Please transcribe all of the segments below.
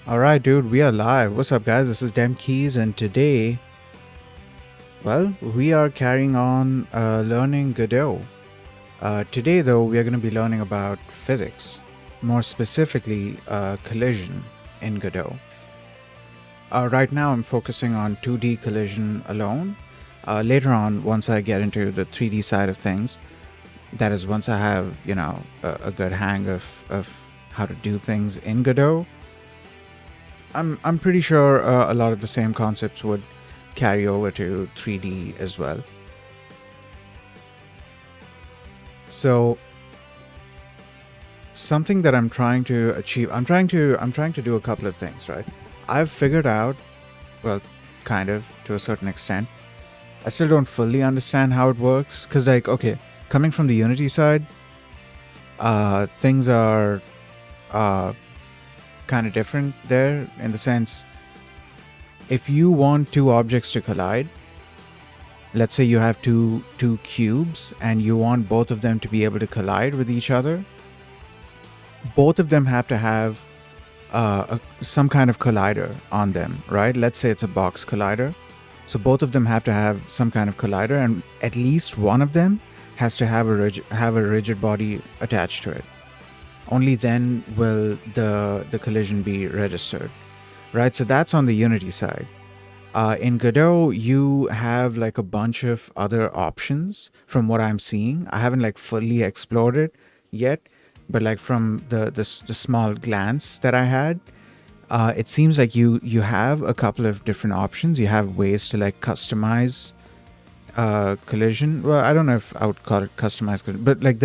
Alright, dude, we are live. What's up, guys? This is Dem Keys, and today, well, we are carrying on learning Godot. Today, though, we are going to be learning about physics, more specifically, collision in Godot. Right now, I'm focusing on 2D collision alone. Later on, once I get into the 3D side of things, that is, once I have, a good hang of how to do things in Godot, I'm pretty sure a lot of the same concepts would carry over to 3D as well. So something that I'm trying to achieve, I'm trying to do a couple of things, right? I've figured out, well, kind of to a certain extent. I still don't fully understand how it works because, like, okay, coming from the Unity side, things are kind of different there in the sense, if you want two objects to collide, let's say you have two cubes and you want both of them to be able to collide with each other, both of them have to have some kind of collider on them, right? Let's say it's a box collider. So both of them have to have some kind of collider, and at least one of them has to have a rigid body attached to it. Only then will the collision be registered, right? So that's on the Unity side. In Godot, you have like a bunch of other options from what I'm seeing. I haven't like fully explored it yet, but like from the small glance that I had, it seems like you have a couple of different options. You have ways to like customize collision. Well, I don't know if I would call it customized, but like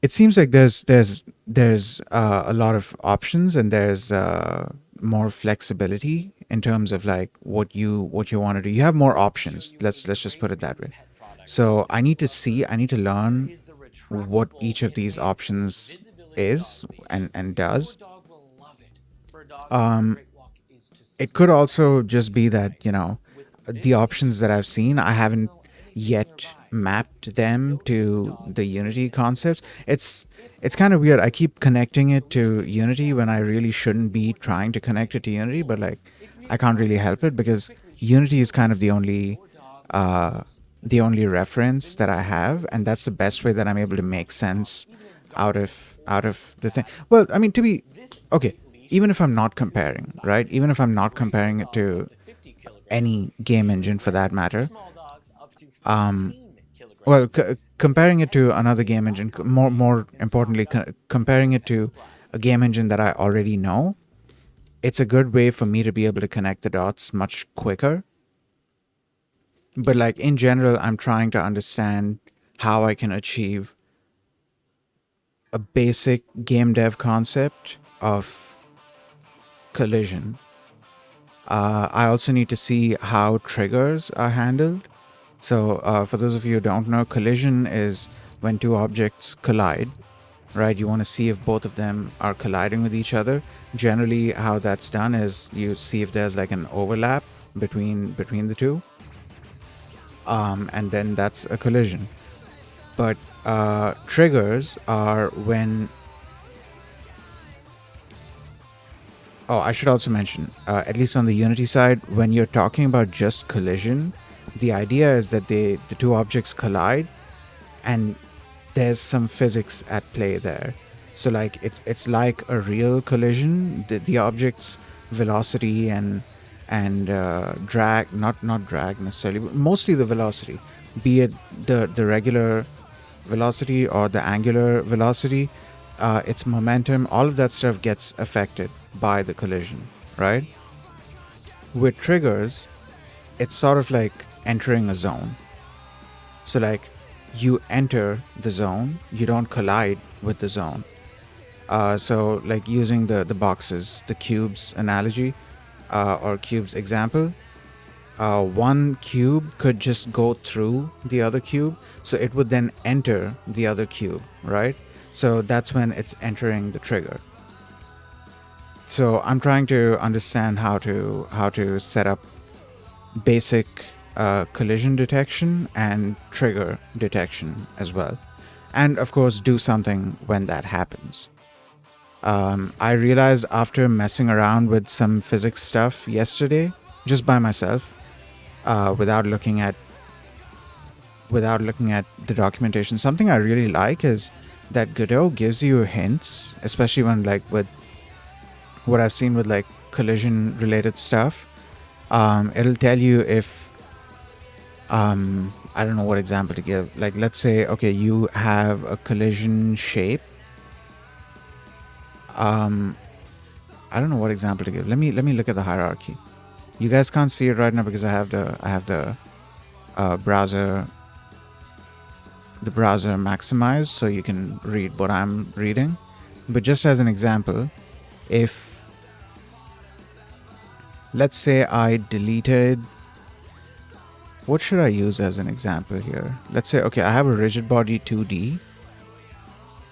it seems like there's a lot of options, and there's more flexibility in terms of like what you want to do. You have more options. Let's just put it that way. So I need to learn what each of these options is and does. Um, it could also just be that, the options that I've seen, I haven't yet mapped them to the Unity concepts. It's kind of weird. I keep connecting it to Unity when I really shouldn't be trying to connect it to Unity, but like I can't really help it because Unity is kind of uh, the only reference that I have, and that's the best way that I'm able to make sense out of the thing. Well, I mean, to be okay, even if I'm not comparing, right? Even if I'm not comparing it to any game engine for that matter, um, well, comparing it to another game engine, more importantly, comparing it to a game engine that I already know, it's a good way for me to be able to connect the dots much quicker. But like in general, I'm trying to understand how I can achieve a basic game dev concept of collision. I also need to see how triggers are handled. So for those of you who don't know, collision is when two objects collide, right? You want to see if both of them are colliding with each other. Generally, how that's done is you see if there's like an overlap between the two, and then that's a collision. But triggers are when... Oh, I should also mention, at least on the Unity side, when you're talking about just collision, the idea is that the two objects collide, and there's some physics at play there. So like it's like a real collision. The object's velocity and drag, not drag necessarily, but mostly the velocity, be it the regular velocity or the angular velocity, its momentum, all of that stuff gets affected by the collision, right? With triggers, it's sort of like entering a zone. So like you enter the zone, you don't collide with the zone. So like using the boxes, the cubes analogy, or cubes example, one cube could just go through the other cube, so it would then enter the other cube, right? So that's when it's entering the trigger. So I'm trying to understand how to set up basic collision detection and trigger detection as well, and of course do something when that happens. I realized after messing around with some physics stuff yesterday, just by myself, without looking at the documentation, something I really like is that Godot gives you hints, especially when like with what I've seen with like collision related stuff. It'll tell you if I don't know what example to give. Like, let's say, okay, you have a collision shape. Um, I don't know what example to give. Let me look at the hierarchy. You guys can't see it right now because I have the browser maximized so you can read what I'm reading. But just as an example, if let's say I deleted, what should I use as an example here? Let's say, okay, I have a rigid body 2D,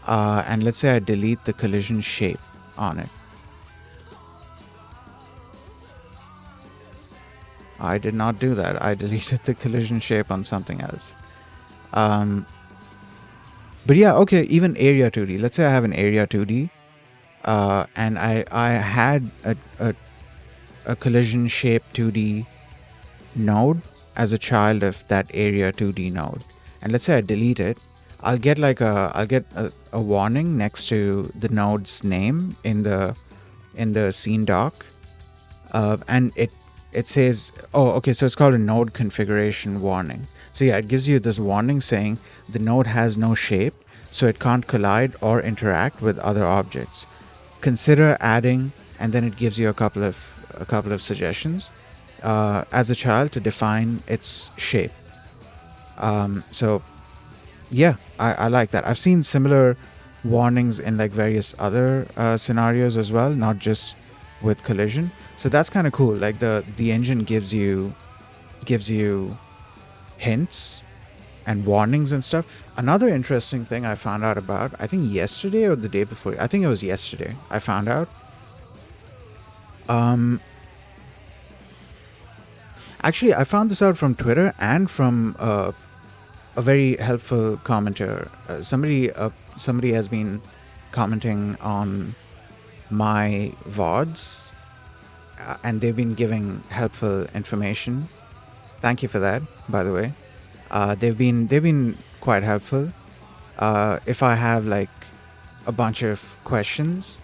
and let's say I delete the collision shape on it. I did not do that. I deleted the collision shape on something else. But yeah, okay, even area 2D. Let's say I have an area 2D, and I had a collision shape 2D node as a child of that area 2D node. And let's say I delete it, I'll get a warning next to the node's name in the scene doc, and it says, oh, okay, so it's called a node configuration warning. So yeah, it gives you this warning saying the node has no shape, so it can't collide or interact with other objects. Consider adding, and then it gives you a couple of suggestions as a child to define its shape. So yeah, I like that. I've seen similar warnings in like various other scenarios as well, not just with collision. So that's kind of cool. Like the engine gives you hints and warnings and stuff. Another interesting thing I found out about, I think yesterday or the day before, I think it was yesterday, I found out. Actually, I found this out from Twitter and from a very helpful commenter. Somebody has been commenting on my VODs, and they've been giving helpful information. Thank you for that, by the way. They've been quite helpful. If I have like a bunch of questions,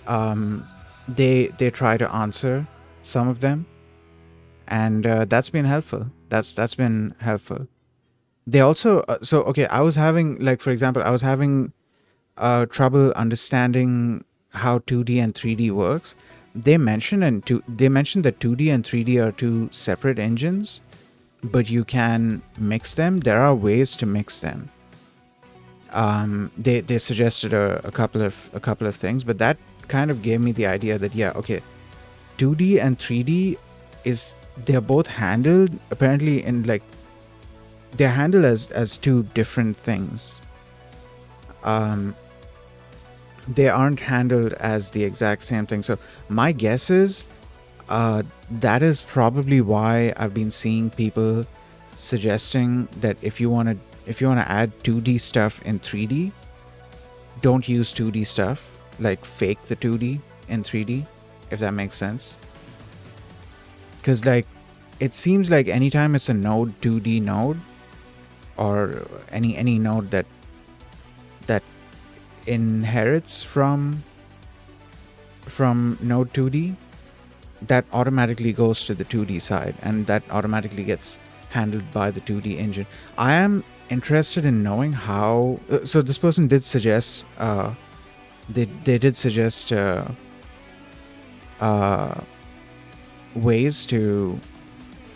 they try to answer some of them, and that's been helpful. That's been helpful. They also so okay. I was having, like, for example, I was having trouble understanding how 2D and 3D works. They mentioned that 2D and 3D are two separate engines, but you can mix them. There are ways to mix them. They suggested a couple of things, but that kind of gave me the idea that yeah, okay, 2D and 3D is they're both handled apparently in like they're handled as two different things. They aren't handled as the exact same thing. So my guess is that is probably why I've been seeing people suggesting that if you want to add 2D stuff in 3D, don't use 2D stuff, like fake the 2D in 3D, if that makes sense. Because like it seems like anytime it's a node 2D node, or any node that inherits from node 2D, that automatically goes to the 2D side, and that automatically gets handled by the 2D engine. I am interested in knowing how. So this person did suggest. They did suggest ways to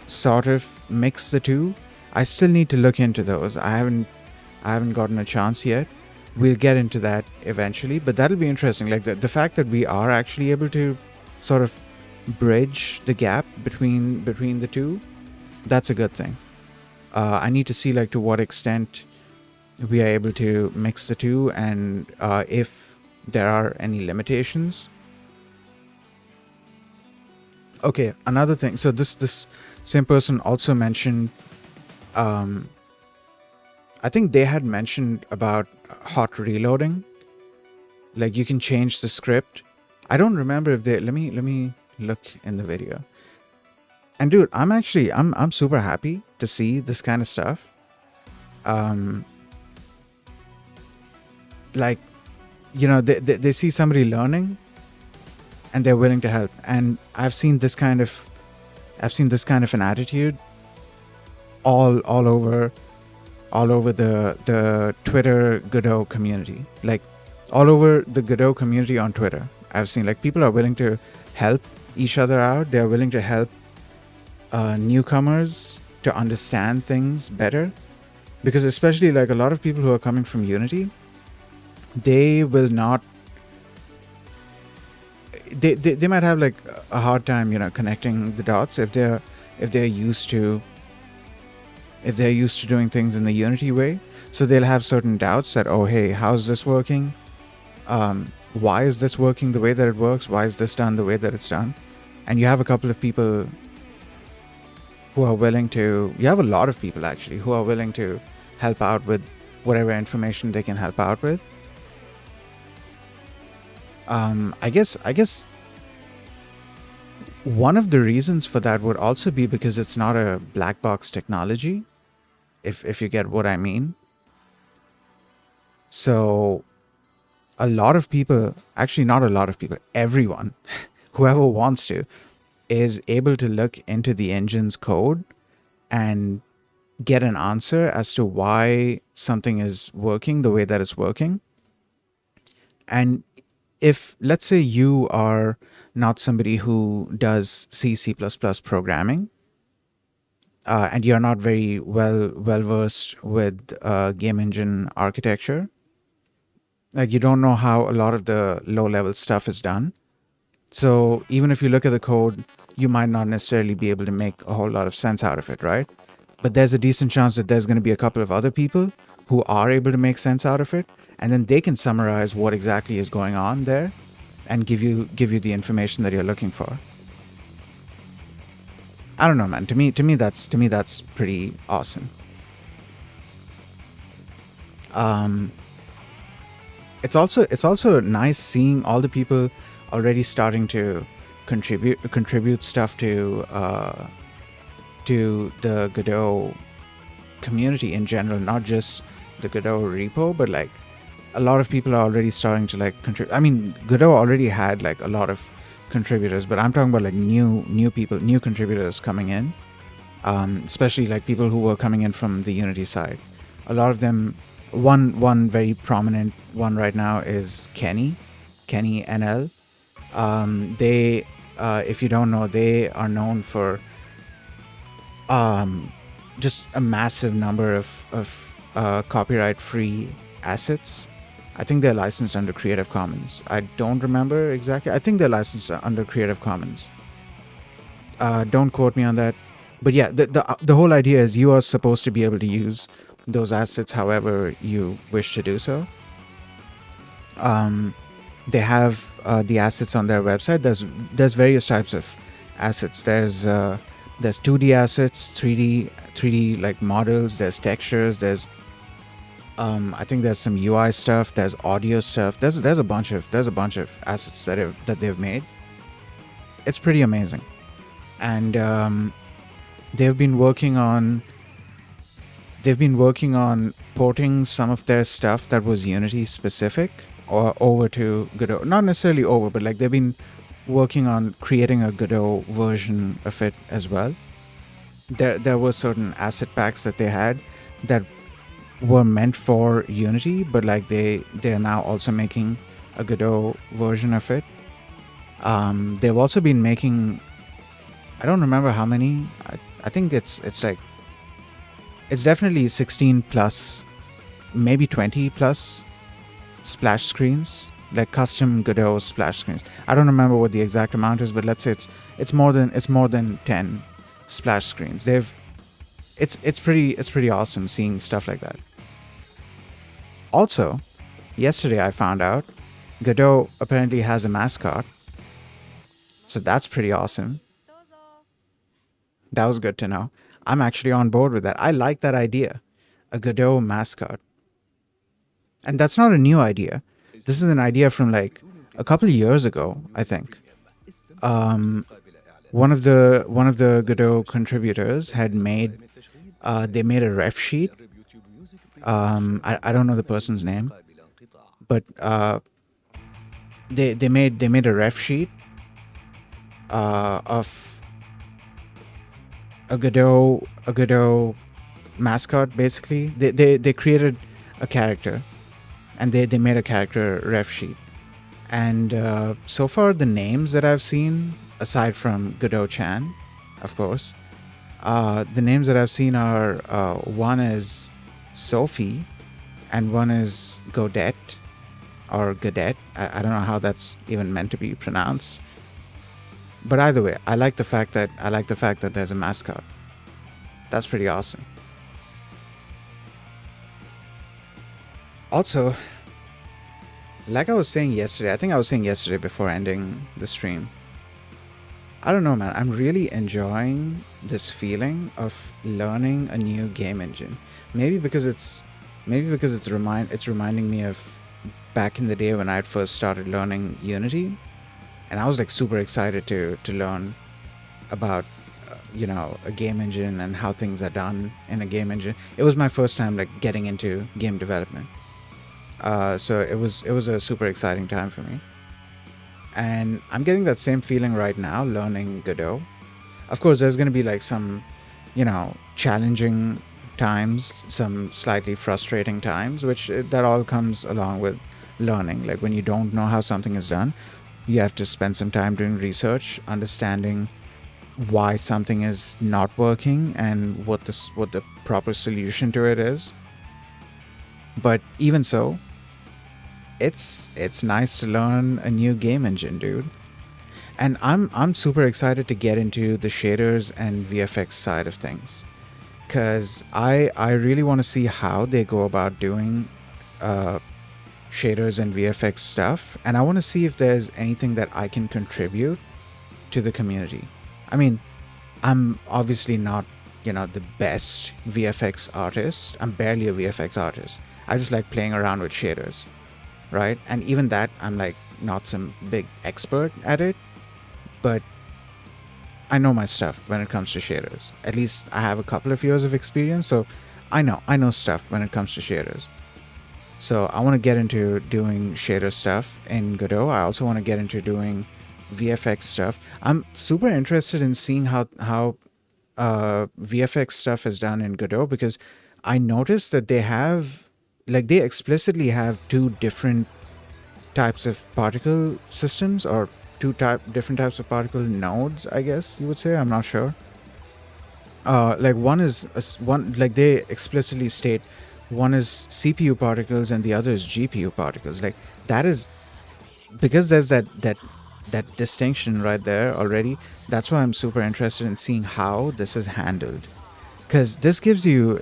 sort of mix the two. I still need to look into those. I haven't gotten a chance yet. We'll get into that eventually, but that'll be interesting. Like the fact that we are actually able to sort of bridge the gap between the two, that's a good thing. I need to see like to what extent we are able to mix the two, and if there are any limitations. Okay, another thing. So this same person also mentioned, I think they had mentioned about hot reloading. Like you can change the script. I don't remember if they let me look in the video. And dude, I'm super happy to see this kind of stuff. Um like they see somebody learning and they're willing to help. And I've seen this kind of an attitude all over the Twitter Godot community. Like all over the Godot community on Twitter. I've seen like people are willing to help each other out. They're willing to help newcomers to understand things better. Because especially like a lot of people who are coming from Unity, they will not they might have like a hard time, connecting the dots if they're used to if they're used to doing things in the Unity way. So they'll have certain doubts that, oh, hey, how's this working? Why is this working the way that it works? Why is this done the way that it's done? And you have a couple of people who are willing to, you have a lot of people actually who are willing to help out with whatever information they can help out with. I guess one of the reasons for that would also be because it's not a black box technology, if you get what I mean. So a lot of people, actually not a lot of people, everyone, whoever wants to, is able to look into the engine's code and get an answer as to why something is working the way that it's working. And if, let's say, you are not somebody who does C++ programming, and you're not very well versed with game engine architecture, like you don't know how a lot of the low level stuff is done. So even if you look at the code, you might not necessarily be able to make a whole lot of sense out of it, right? But there's a decent chance that there's going to be a couple of other people who are able to make sense out of it, and then they can summarize what exactly is going on there and give you the information that you're looking for. I don't know, man. To me that's pretty awesome. Um, it's also nice seeing all the people already starting to contribute stuff to the Godot community in general, not just the Godot repo, but like a lot of people are already starting to like contribute. I mean, Godot already had like a lot of contributors, but I'm talking about like new people, new contributors coming in, especially like people who were coming in from the Unity side. A lot of them, one very prominent one right now is Kenny NL. They, if you don't know, they are known for just a massive number of copyright free assets. I think they're licensed under Creative Commons. I don't remember exactly. I think they're licensed under Creative Commons. Don't quote me on that. But yeah, the whole idea is you are supposed to be able to use those assets however you wish to do so. They have the assets on their website. There's various types of assets. There's 2D assets, 3D like models. There's textures. There's I think there's some UI stuff. There's audio stuff. There's a bunch of assets that they've made. It's pretty amazing, and they've been working on porting some of their stuff that was Unity specific or over to Godot. Not necessarily over, but like they've been working on creating a Godot version of it as well. There were certain asset packs that they had that were meant for Unity, but like they're now also making a Godot version of it. They've also been making, I don't remember how many. I think it's like, it's definitely 16 plus, maybe 20 plus splash screens, like custom Godot splash screens. I don't remember what the exact amount is, but let's say it's more than 10 splash screens. It's pretty awesome seeing stuff like that. Also, yesterday I found out Godot apparently has a mascot, so that's pretty awesome. That was good to know. I'm actually on board with that. I like that idea, a Godot mascot, and that's not a new idea. This is an idea from like a couple of years ago, I think. One of the Godot contributors had made they made a ref sheet. I don't know the person's name, but they made a ref sheet of a Godot mascot. Basically, they created a character, and they made a character ref sheet. And so far, the names that I've seen, aside from Godot Chan, of course, the names that I've seen are one is Sophie, and one is Godet or Godet. I don't know how that's even meant to be pronounced. But either way, I like the fact that there's a mascot. That's pretty awesome. Also, like I was saying yesterday, I think I was saying yesterday before ending the stream. I don't know, man. I'm really enjoying this feeling of learning a new game engine. Maybe because it's reminding me of back in the day when I had first started learning Unity, and I was like super excited to learn about a game engine and how things are done in a game engine. It was my first time like getting into game development, so it was a super exciting time for me, and I'm getting that same feeling right now learning Godot. Of course, there's going to be like some challenging times, some slightly frustrating times, which that all comes along with learning. Like when you don't know how something is done, you have to spend some time doing research, understanding why something is not working and what the proper solution to it is. But even so, it's nice to learn a new game engine, dude. And I'm super excited to get into the shaders and VFX side of things, because I really want to see how they go about doing shaders and VFX stuff, and I want to see if there's anything that I can contribute to the community. I mean, I'm obviously not, the best VFX artist. I'm barely a VFX artist. I just like playing around with shaders, right? And even that, I'm like not some big expert at it, but I know my stuff when it comes to shaders. At least I have a couple of years of experience, so I know stuff when it comes to shaders. So I want to get into doing shader stuff in Godot. I also want to get into doing VFX stuff. I'm super interested in seeing how VFX stuff is done in Godot, because I noticed that they explicitly have two different types of particle systems, or different types of particle nodes, I guess you would say. I'm not sure. Like one is one, like they explicitly state one is CPU particles and the other is GPU particles. Like that is because there's that distinction right there already. That's why I'm super interested in seeing how this is handled, because it gives you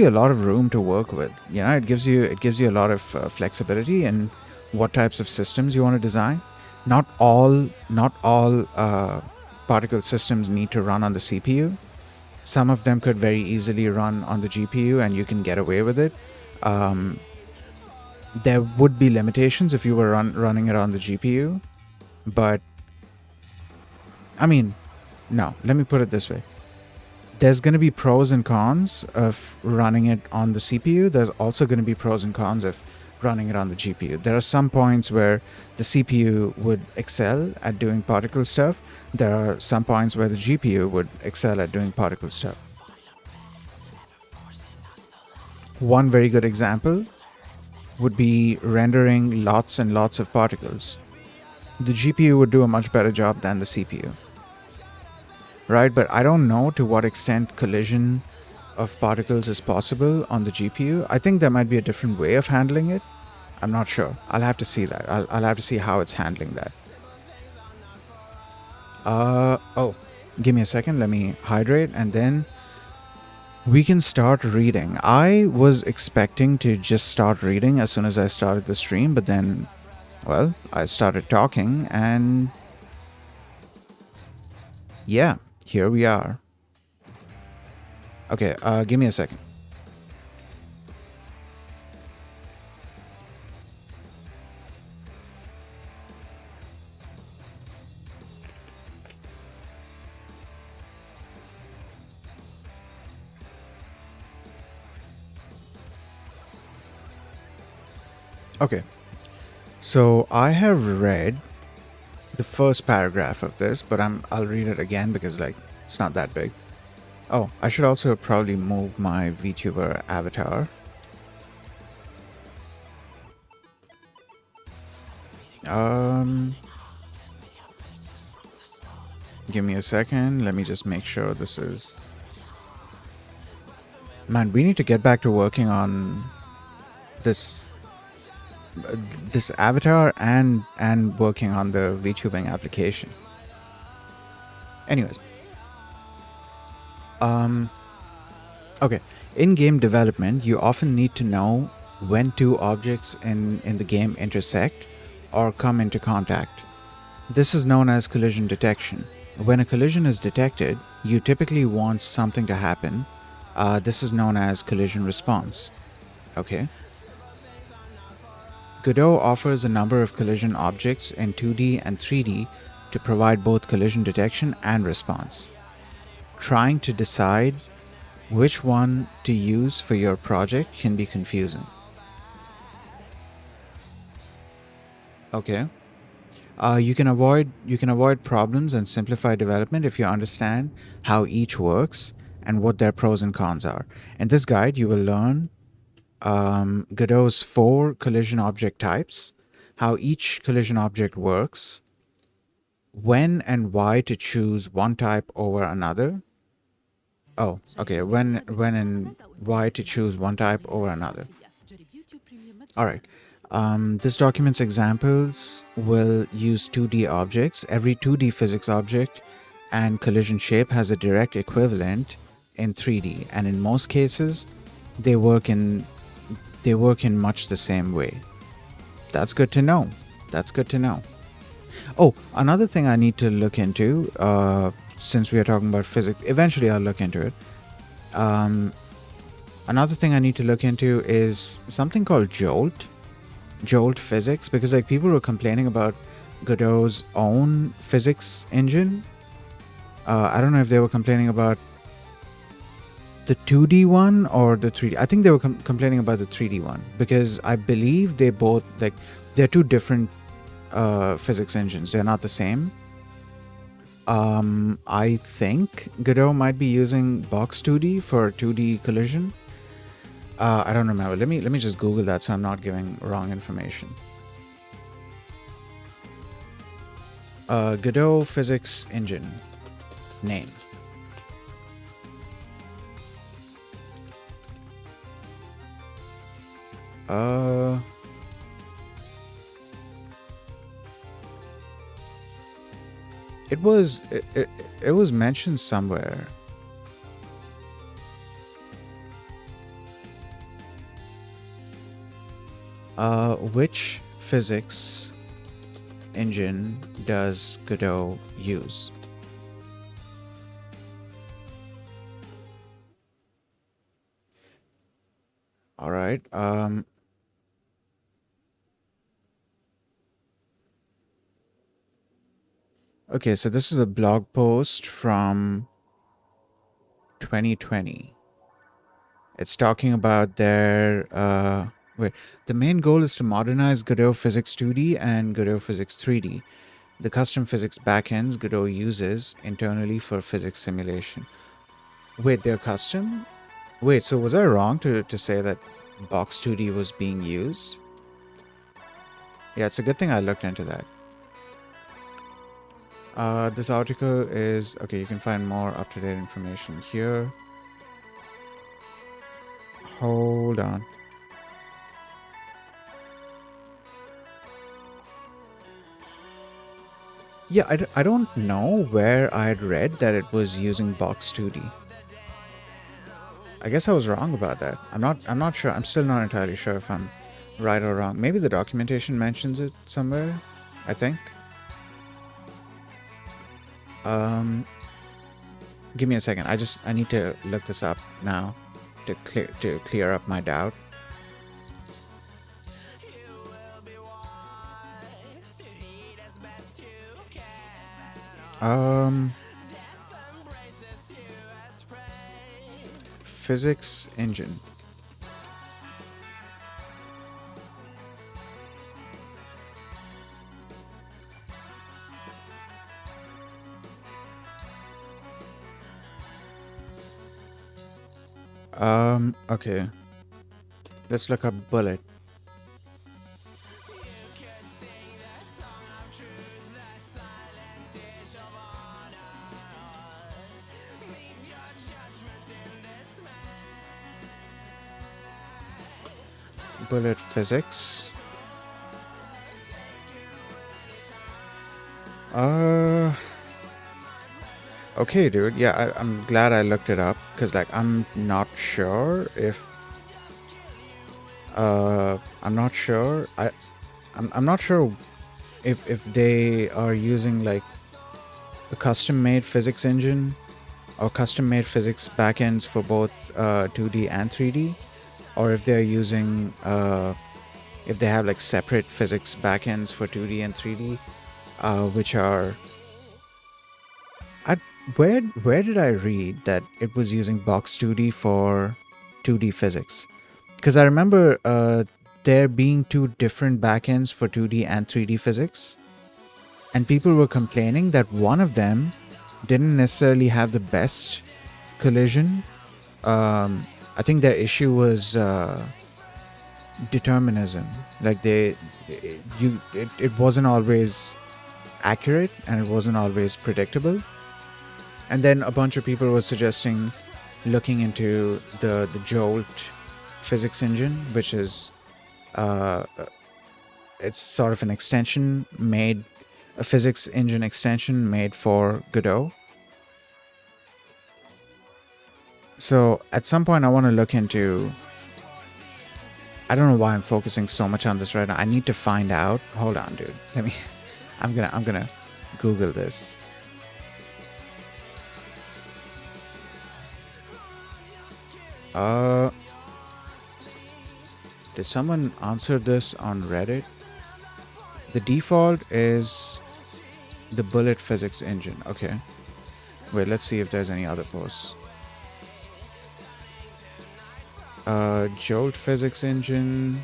a lot of room to work with. It gives you a lot of flexibility in what types of systems you want to design. Not all particle systems need to run on the CPU. Some of them could very easily run on the GPU, and you can get away with it. Um, there would be limitations if you were running it on the GPU, but I mean, no. Let me put it this way: there's going to be pros and cons of running it on the CPU. There's also going to be pros and cons of running it on the GPU. There are some points where the CPU would excel at doing particle stuff. There are some points where the GPU would excel at doing particle stuff. One very good example would be rendering lots and lots of particles. The GPU would do a much better job than the CPU, right? But I don't know to what extent collision of particles is possible on the GPU. I think there might be a different way of handling it. I'm not sure. I'll have to see that. I'll have to see how it's handling that. Oh, give me a second. Let me hydrate and then we can start reading. I was expecting to just start reading as soon as I started the stream, but then, well, I started talking and yeah, here we are. Okay, give me a second. Okay, so I have read the first paragraph of this, but I'll read it again because like it's not that big. Oh, I should also probably move my VTuber avatar. Um, Give me a second. Let me just make sure this is. Man, we need to get back to working on this this avatar and working on the VTubing application. Anyways, um, okay. In game development, you often need to know when two objects in the game intersect or come into contact. This is known as collision detection. When a collision is detected, you typically want something to happen. This is known as collision response. Okay. Godot offers a number of collision objects in 2D and 3D to provide both collision detection and response. Trying to decide which one to use for your project can be confusing. Okay. You can avoid problems and simplify development if you understand how each works and what their pros and cons are. In this guide, you will learn Godot's 4 collision object types, how each collision object works, when and why to choose one type over another. Oh, okay. When and why to choose one type over another. All right. This document's examples will use 2D objects. Every 2D physics object and collision shape has a direct equivalent in 3D, and in most cases, they work in much the same way. That's good to know. That's good to know. Oh, another thing I need to look into, since we are talking about physics, eventually I'll look into it. Um, Another thing I need to look into is something called Jolt physics, because like people were complaining about Godot's own physics engine. I don't know if they were complaining about the 2D one or the 3D. I think they were complaining about the 3D one because I believe they both like they're two different physics engines. They're not the same. I think Godot might be using Box 2D for 2D collision. I don't remember. Let me just Google that so I'm not giving wrong information. Godot physics engine name. Uh, it was mentioned somewhere. Which physics engine does Godot use? All right. Okay, so this is a blog post from 2020. It's talking about their wait. The main goal is to modernize Godot Physics 2D and Godot Physics 3D. The custom physics backends Godot uses internally for physics simulation. Wait, they're custom? Wait, so was I wrong to say that Box 2D was being used? Yeah, it's a good thing I looked into that. This article is okay. You can find more up-to-date information here. Hold on. Yeah, I don't know where I had read that it was using Box 2D. I guess I was wrong about that. I'm not sure. I'm still not entirely sure if I'm right or wrong. Maybe the documentation mentions it somewhere, I think. Um Give me a second. I need to look this up now to clear up my doubt. Um Physics engine. Okay. Let's look up bullet. Bullet physics. Uh, okay, dude. Yeah, I'm glad I looked it up because, like, I'm not sure if. I'm not sure. I'm not sure if they are using like a custom-made physics engine or custom-made physics backends for both 2D and 3D, or if they're using if they have like separate physics backends for 2D and 3D, which are I, where did I read that it was using Box 2D for 2D physics? Because I remember there being two different backends for 2D and 3D physics, and people were complaining that one of them didn't necessarily have the best collision. I think their issue was determinism. Like it wasn't always accurate and it wasn't always predictable. And then a bunch of people were suggesting looking into the Jolt physics engine, which is uh, it's sort of an extension made, a physics engine extension made for Godot. So at some point, I want to look into. I don't know why I'm focusing so much on this right now. I need to find out. Hold on, dude. Let me. I'm gonna Google this. Uh, did someone answer this on Reddit? The default is the bullet physics engine. Okay. Wait, let's see if there's any other posts. Jolt physics engine.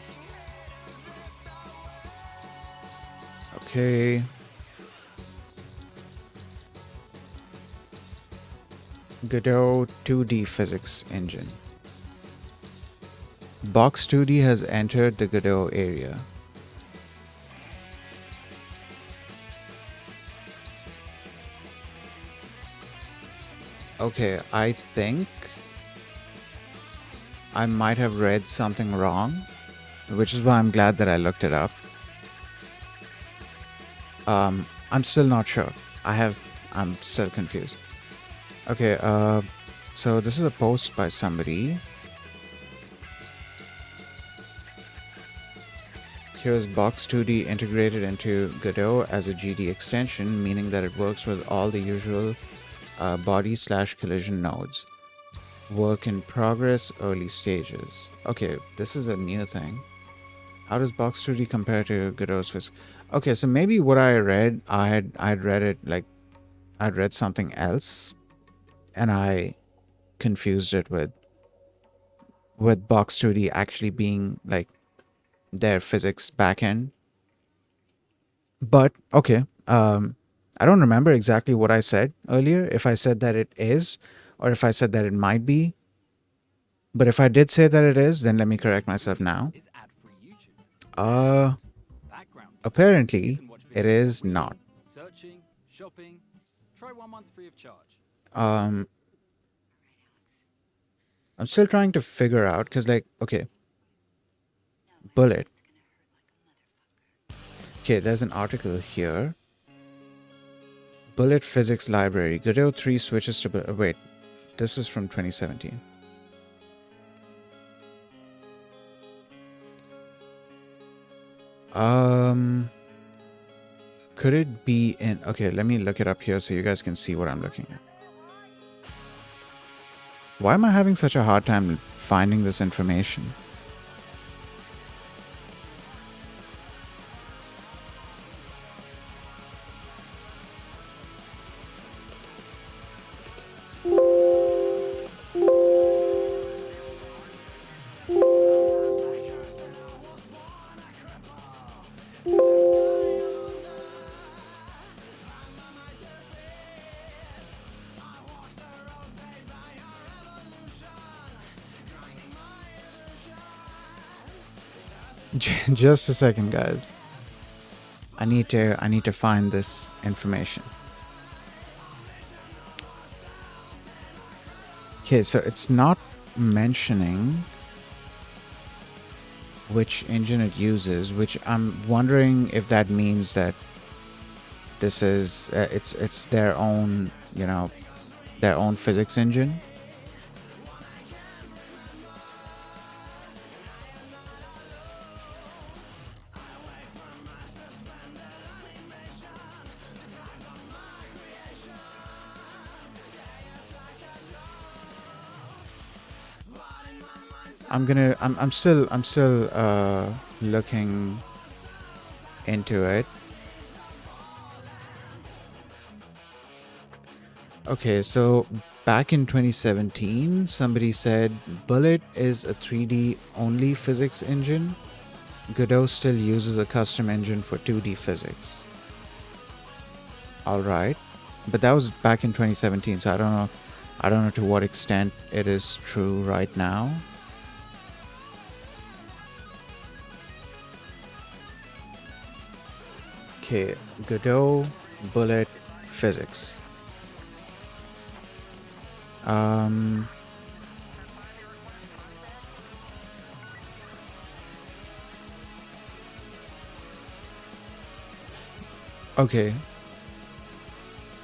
Okay. Godot 2D physics engine. Box 2D has entered the Godot area. Okay, I think I might have read something wrong, which is why I'm glad that I looked it up. I'm still not sure. I'm still confused. Okay, so this is a post by somebody. Here's Box 2D integrated into Godot as a GD extension, meaning that it works with all the usual body/collision nodes. Work in progress, early stages. Okay, this is a new thing. How does Box 2D compare to Godot's physics? Okay, so maybe what I read, I'd read it like I'd read something else, and I confused it with Box 2D actually being like their physics backend. But okay, I don't remember exactly what I said earlier. If I said that it is, or if I said that it might be. But if I did say that it is, then let me correct myself now. Uh, apparently, it is not. Um, I'm still trying to figure out because, like, okay, bullet. Okay, there's an article here. Bullet physics library. Godot 3 switches to. Wait, this is from 2017. Could it be in? Okay, let me look it up here so you guys can see what I'm looking at. Why am I having such a hard time finding this information? Just a second, guys. I need to find this information. Okay, so it's not mentioning which engine it uses, which I'm wondering if that means that this is it's their own, their own physics engine. I'm still looking into it. Okay, so back in 2017, somebody said Bullet is a 3D only physics engine. Godot still uses a custom engine for 2D physics. All right, but that was back in 2017, so I don't know to what extent it is true right now. Okay, Godot, Bullet, physics. Um, okay.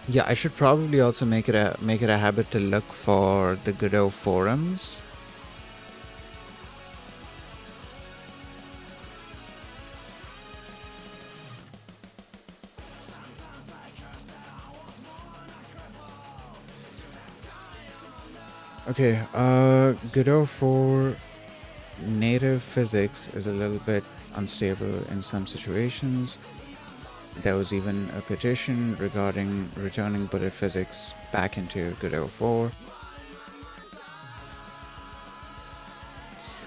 Yeah, I should probably also make it a habit to look for the Godot forums. Okay, Godot for native physics is a little bit unstable in some situations. There was even a petition regarding returning bullet physics back into Godot 4.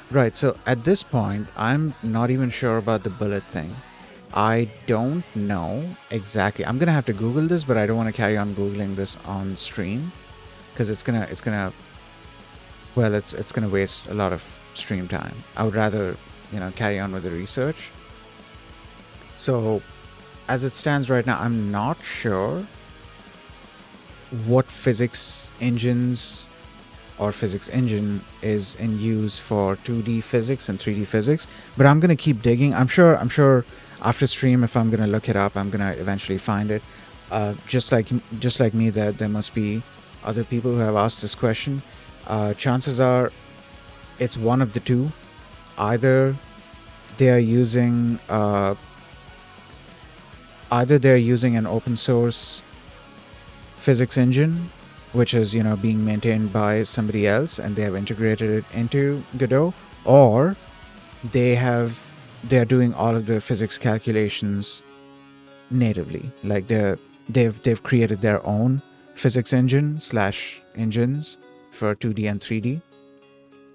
Right, so at this point, I'm not even sure about the bullet thing. I don't know exactly. I'm gonna have to Google this, but I don't want to carry on Googling this on stream because it's gonna waste a lot of stream time. I would rather, carry on with the research. So as it stands right now, I'm not sure what physics engines or physics engine is in use for 2D physics and 3D physics, but I'm gonna keep digging. I'm sure after stream, if I'm gonna look it up, I'm gonna eventually find it. Just like me, that there must be other people who have asked this question. Chances are it's one of the two. Either they are using an open source physics engine, which is being maintained by somebody else, and they have integrated it into Godot, or they are doing all of the physics calculations natively. Like they've created their own physics engine / engines for 2D and 3D.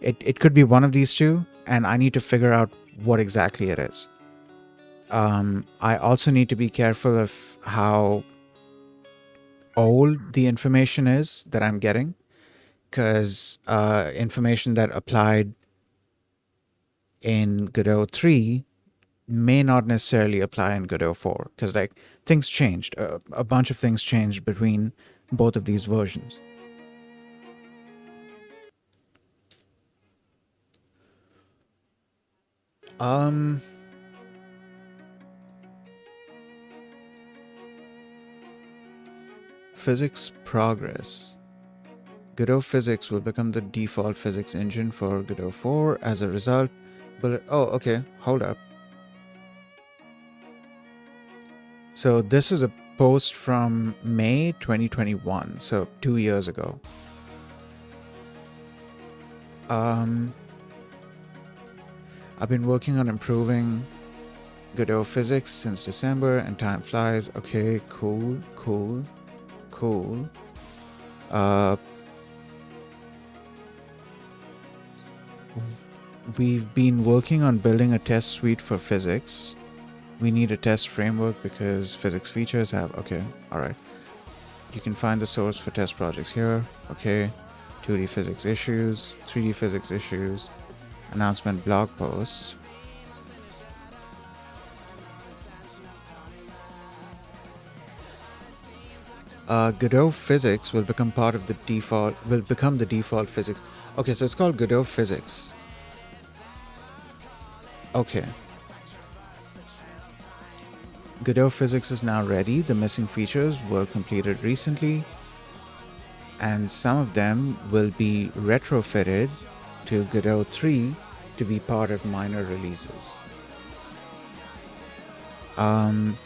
It could be one of these two, and I need to figure out what exactly it is. I also need to be careful of how old the information is that I'm getting, because information that applied in Godot 3 may not necessarily apply in Godot 4, because like things changed. A bunch of things changed between both of these versions. Um, Physics progress. Godot physics will become the default physics engine for Godot 4 as a result. But okay, hold up. So this is a post from May 2021, so 2 years ago. I've been working on improving Godot physics since December, and time flies. Okay, cool. We've been working on building a test suite for physics. We need a test framework because physics features have... Okay, alright. You can find the source for test projects here. Okay. 2D physics issues, 3D physics issues, announcement blog post. Godot physics will become part of the default. Will become the default physics. Okay, so it's called Godot physics. Okay, Godot physics is now ready. The missing features were completed recently, and some of them will be retrofitted to Godot 3 to be part of minor releases. Um,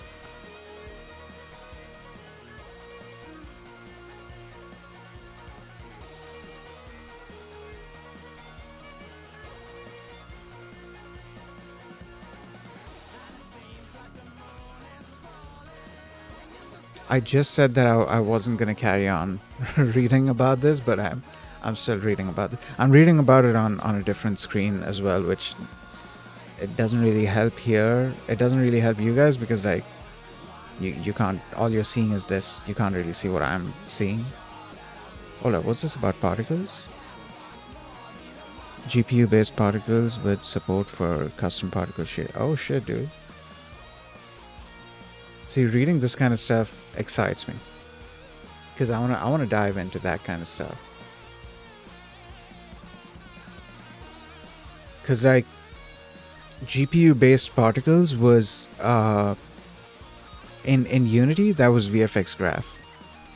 I just said that I wasn't gonna carry on reading about this, but I'm still reading about it. I'm reading about it on a different screen as well, which it doesn't really help here. It doesn't really help you guys because like you can't. All you're seeing is this. You can't really see what I'm seeing. Hold up, what's this about particles? GPU-based particles with support for custom particle shade. Oh shit, dude. See, reading this kind of stuff excites me because I wanna dive into that kind of stuff. Because like GPU-based particles was in Unity, that was VFX Graph.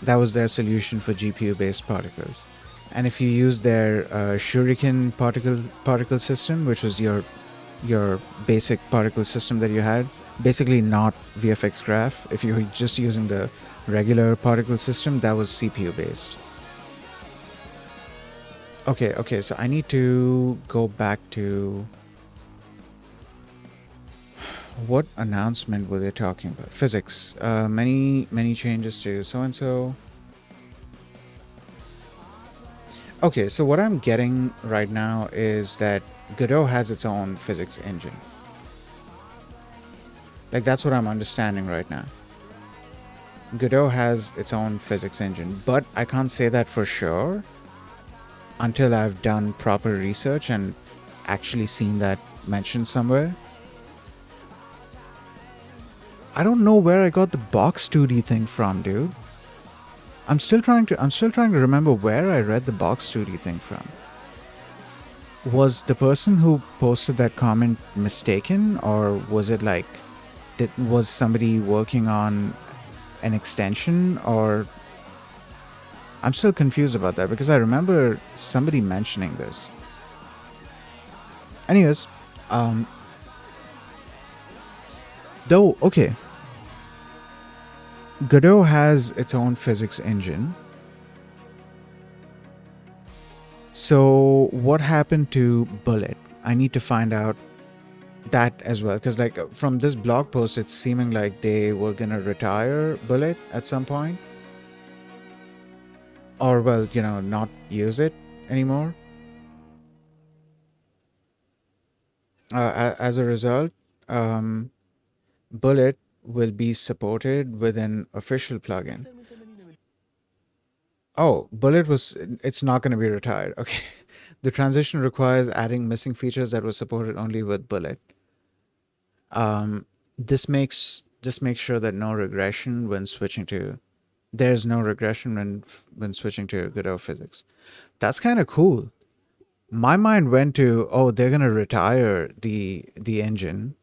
That was their solution for GPU-based particles. And if you use their Shuriken particle system, which was your basic particle system that you had, basically not VFX Graph. If you were just using the regular particle system, that was CPU based. Okay, so I need to go back to what announcement were they talking about? Physics. Many changes to so and so. Okay, so what I'm getting right now is that Godot has its own physics engine. Like that's what I'm understanding right now. Godot has its own physics engine, but I can't say that for sure until I've done proper research and actually seen that mentioned somewhere. I don't know where I got the box 2D thing from, dude. I'm still trying to remember where I read the box 2D thing from. Was the person who posted that comment mistaken, or was it like was somebody working on an extension, or I'm still confused about that because I remember somebody mentioning this. Anyways, though, okay, Godot has its own physics engine. So what happened to Bullet? I need to find out that as well, because like from this blog post, it's seeming like they were gonna retire Bullet at some point, or well, not use it anymore. As a result, Bullet will be supported with an official plugin. Oh, Bullet was, it's not going to be retired. Okay. The transition requires adding missing features that were supported only with Bullet. This makes sure that no regression when switching to, there's no regression when switching to Godot physics. That's kind of cool. My mind went to, oh, they're going to retire the engine.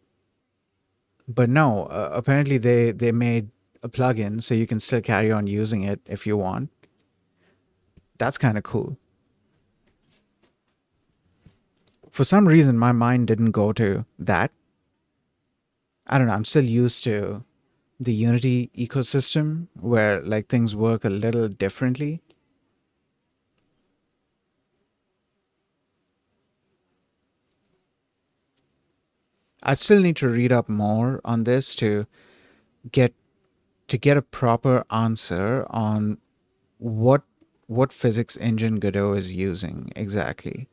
But no, apparently they made a plugin so you can still carry on using it if you want. That's kind of cool. For some reason, my mind didn't go to that. I don't know. I'm still used to the Unity ecosystem where like things work a little differently. I still need to read up more on this get to get a proper answer on what physics engine Godot is using exactly.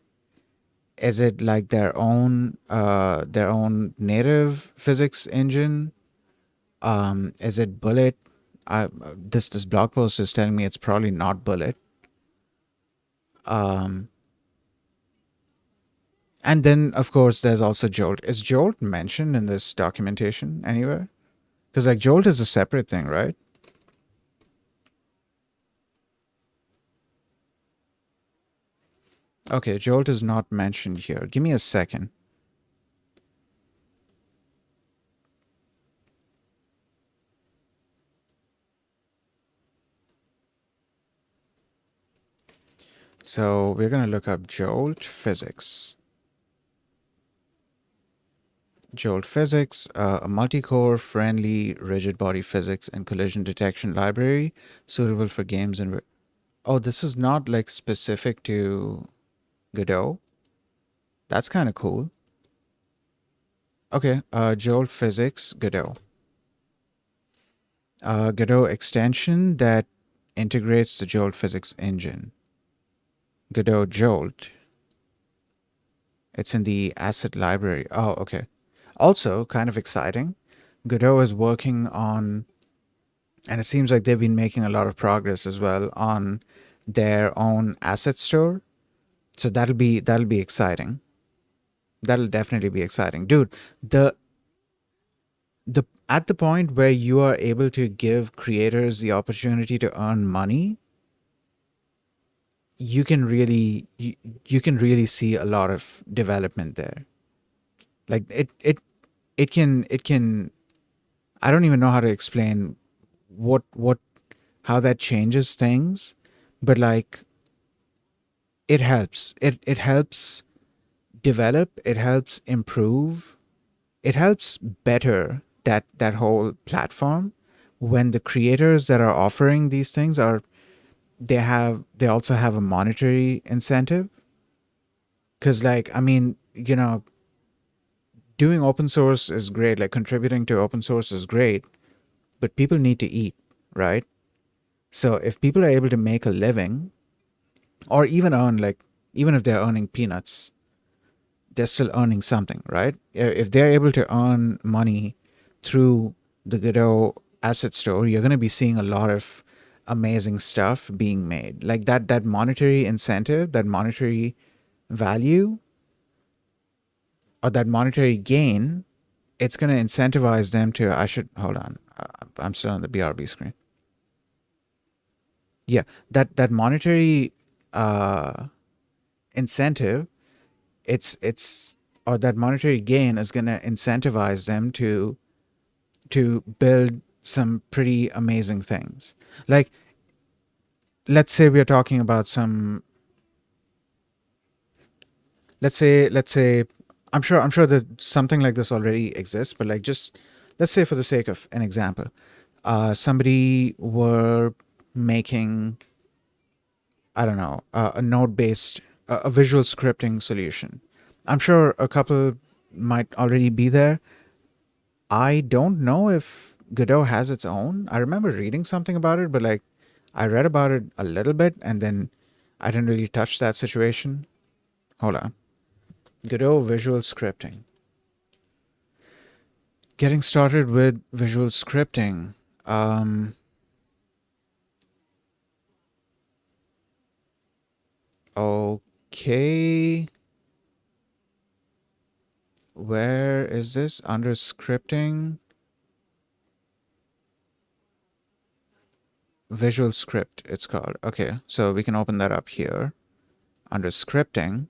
Is it like their own native physics engine? Is it Bullet? This blog post is telling me it's probably not Bullet. And then of course there's also Jolt. Is Jolt mentioned in this documentation anywhere? Because like Jolt is a separate thing, right? Okay, Jolt is not mentioned here. Give me a second. So we're going to look up Jolt physics. Jolt physics, a multi-core, friendly, rigid body physics and collision detection library suitable for games and... Oh, this is not like specific to Godot. That's kind of cool. Okay, Jolt physics, Godot. Godot extension that integrates the Jolt physics engine. Godot Jolt. It's in the asset library. Oh, okay. Also, kind of exciting, Godot is working on, and it seems like they've been making a lot of progress as well on their own asset store. So that'll be exciting. That'll definitely be exciting, dude. The the at the point where you are able to give creators the opportunity to earn money, you can really see a lot of development there. Like it can I don't even know how to explain what how that changes things, but like it helps develop, it helps improve, it helps better that whole platform when the creators that are offering these things are they also have a monetary incentive. Because like I mean, doing open source is great, like contributing to open source is great, but people need to eat, right? So if people are able to make a living or even earn, like, even if they're earning peanuts, they're still earning something, right? If they're able to earn money through the Godot asset store, you're going to be seeing a lot of amazing stuff being made. Like that monetary incentive, that monetary value, or that monetary gain, it's going to incentivize them to, I should, hold on. I'm still on the BRB screen. Yeah, that monetary uh, incentive, it's or that monetary gain is going to incentivize them to build some pretty amazing things. Like, let's say we're talking about some, let's say I'm sure that something like this already exists, but like, just let's say for the sake of an example, somebody were making, I don't know, a node based, a visual scripting solution. I'm sure a couple might already be there. I don't know if Godot has its own. I remember reading something about it, but like, I read about it a little bit and then I didn't really touch that situation. Hold on. Godot visual scripting. Getting started with visual scripting. Um, okay. Where is this? Under scripting? Visual script, it's called. Okay, so we can open that up here. Under scripting,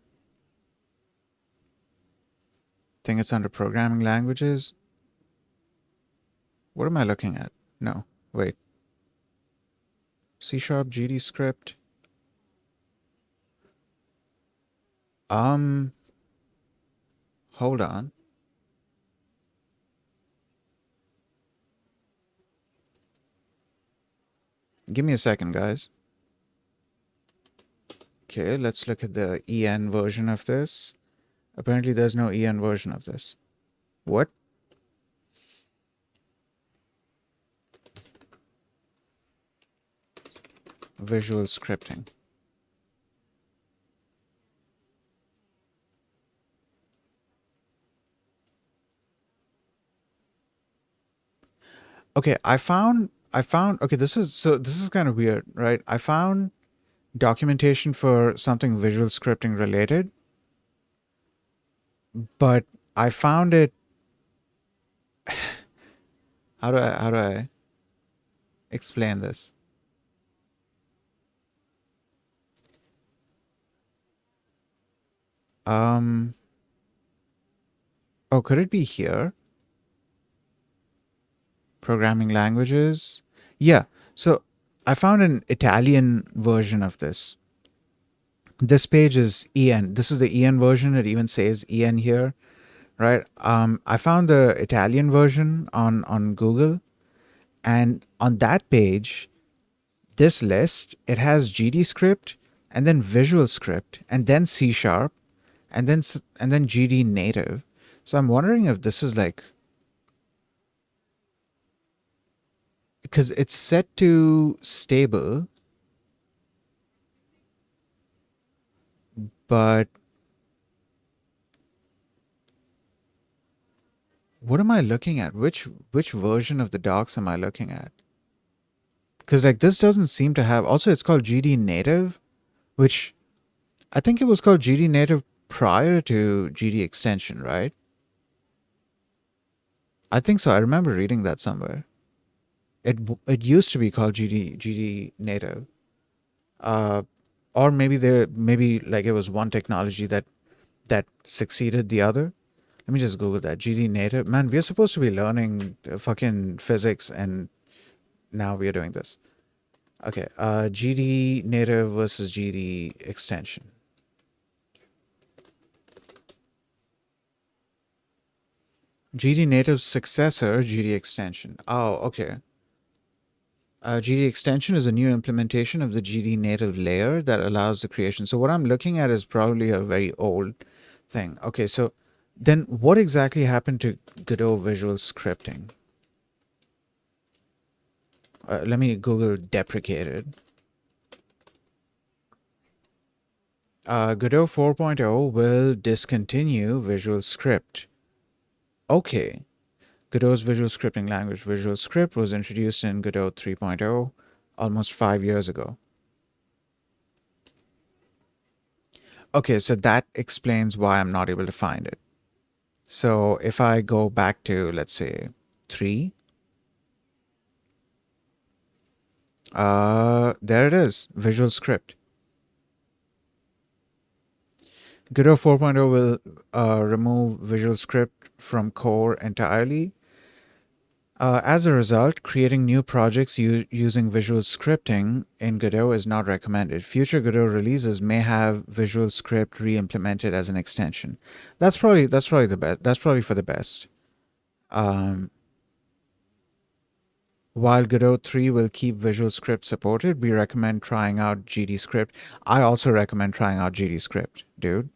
I think it's under programming languages. What am I looking at? No, wait. C Sharp, GD script. Um, Hold on. Give me a second, guys. Okay, let's look at the EN version of this. Apparently there's no EN version of this. What? Visual scripting. Okay, I found okay, this is kind of weird, right? I found documentation for something visual scripting related, but I found it, how do I explain this? Um. Oh, could it be here? Programming languages. Yeah. So I found an Italian version of this. This page is EN. This is the EN version. It even says EN here, right? I found the Italian version on Google, and on that page, this list it has GD script and then Visual Script and then C sharp and then GD native. So I'm wondering if this is like because it's set to stable, but what am I looking at? Which version of the docs am I looking at? Because like this doesn't seem to have. Also, it's called GD native, which I think it was called GD native prior to GD extension, right? I think so. I remember reading that somewhere. It used to be called GD native, uh, or maybe like it was one technology that succeeded the other. Let me just Google that GD native. Man, we're supposed to be learning fucking physics, and now we are doing this. Okay, GD native versus GD extension. GD native's successor, GD extension. Oh, okay. GD extension is a new implementation of the GD native layer that allows the creation. So what I'm looking at is probably a very old thing. Okay, so then what exactly happened to Godot visual scripting? Let me Google deprecated. Godot 4.0 will discontinue Visual Script. Okay. Godot's visual scripting language, Visual Script, was introduced in Godot 3.0 almost 5 years ago. Okay, so that explains why I'm not able to find it. So if I go back to, let's say, 3, there it is, Visual Script. Godot 4.0 will remove Visual Script from core entirely. As a result, creating new projects using visual scripting in Godot is not recommended. Future Godot releases may have Visual Script re-implemented as an extension. That's probably the best. That's probably for the best. Um, while Godot 3 will keep Visual Script supported, we recommend trying out GD Script. I also recommend trying out GD Script, dude.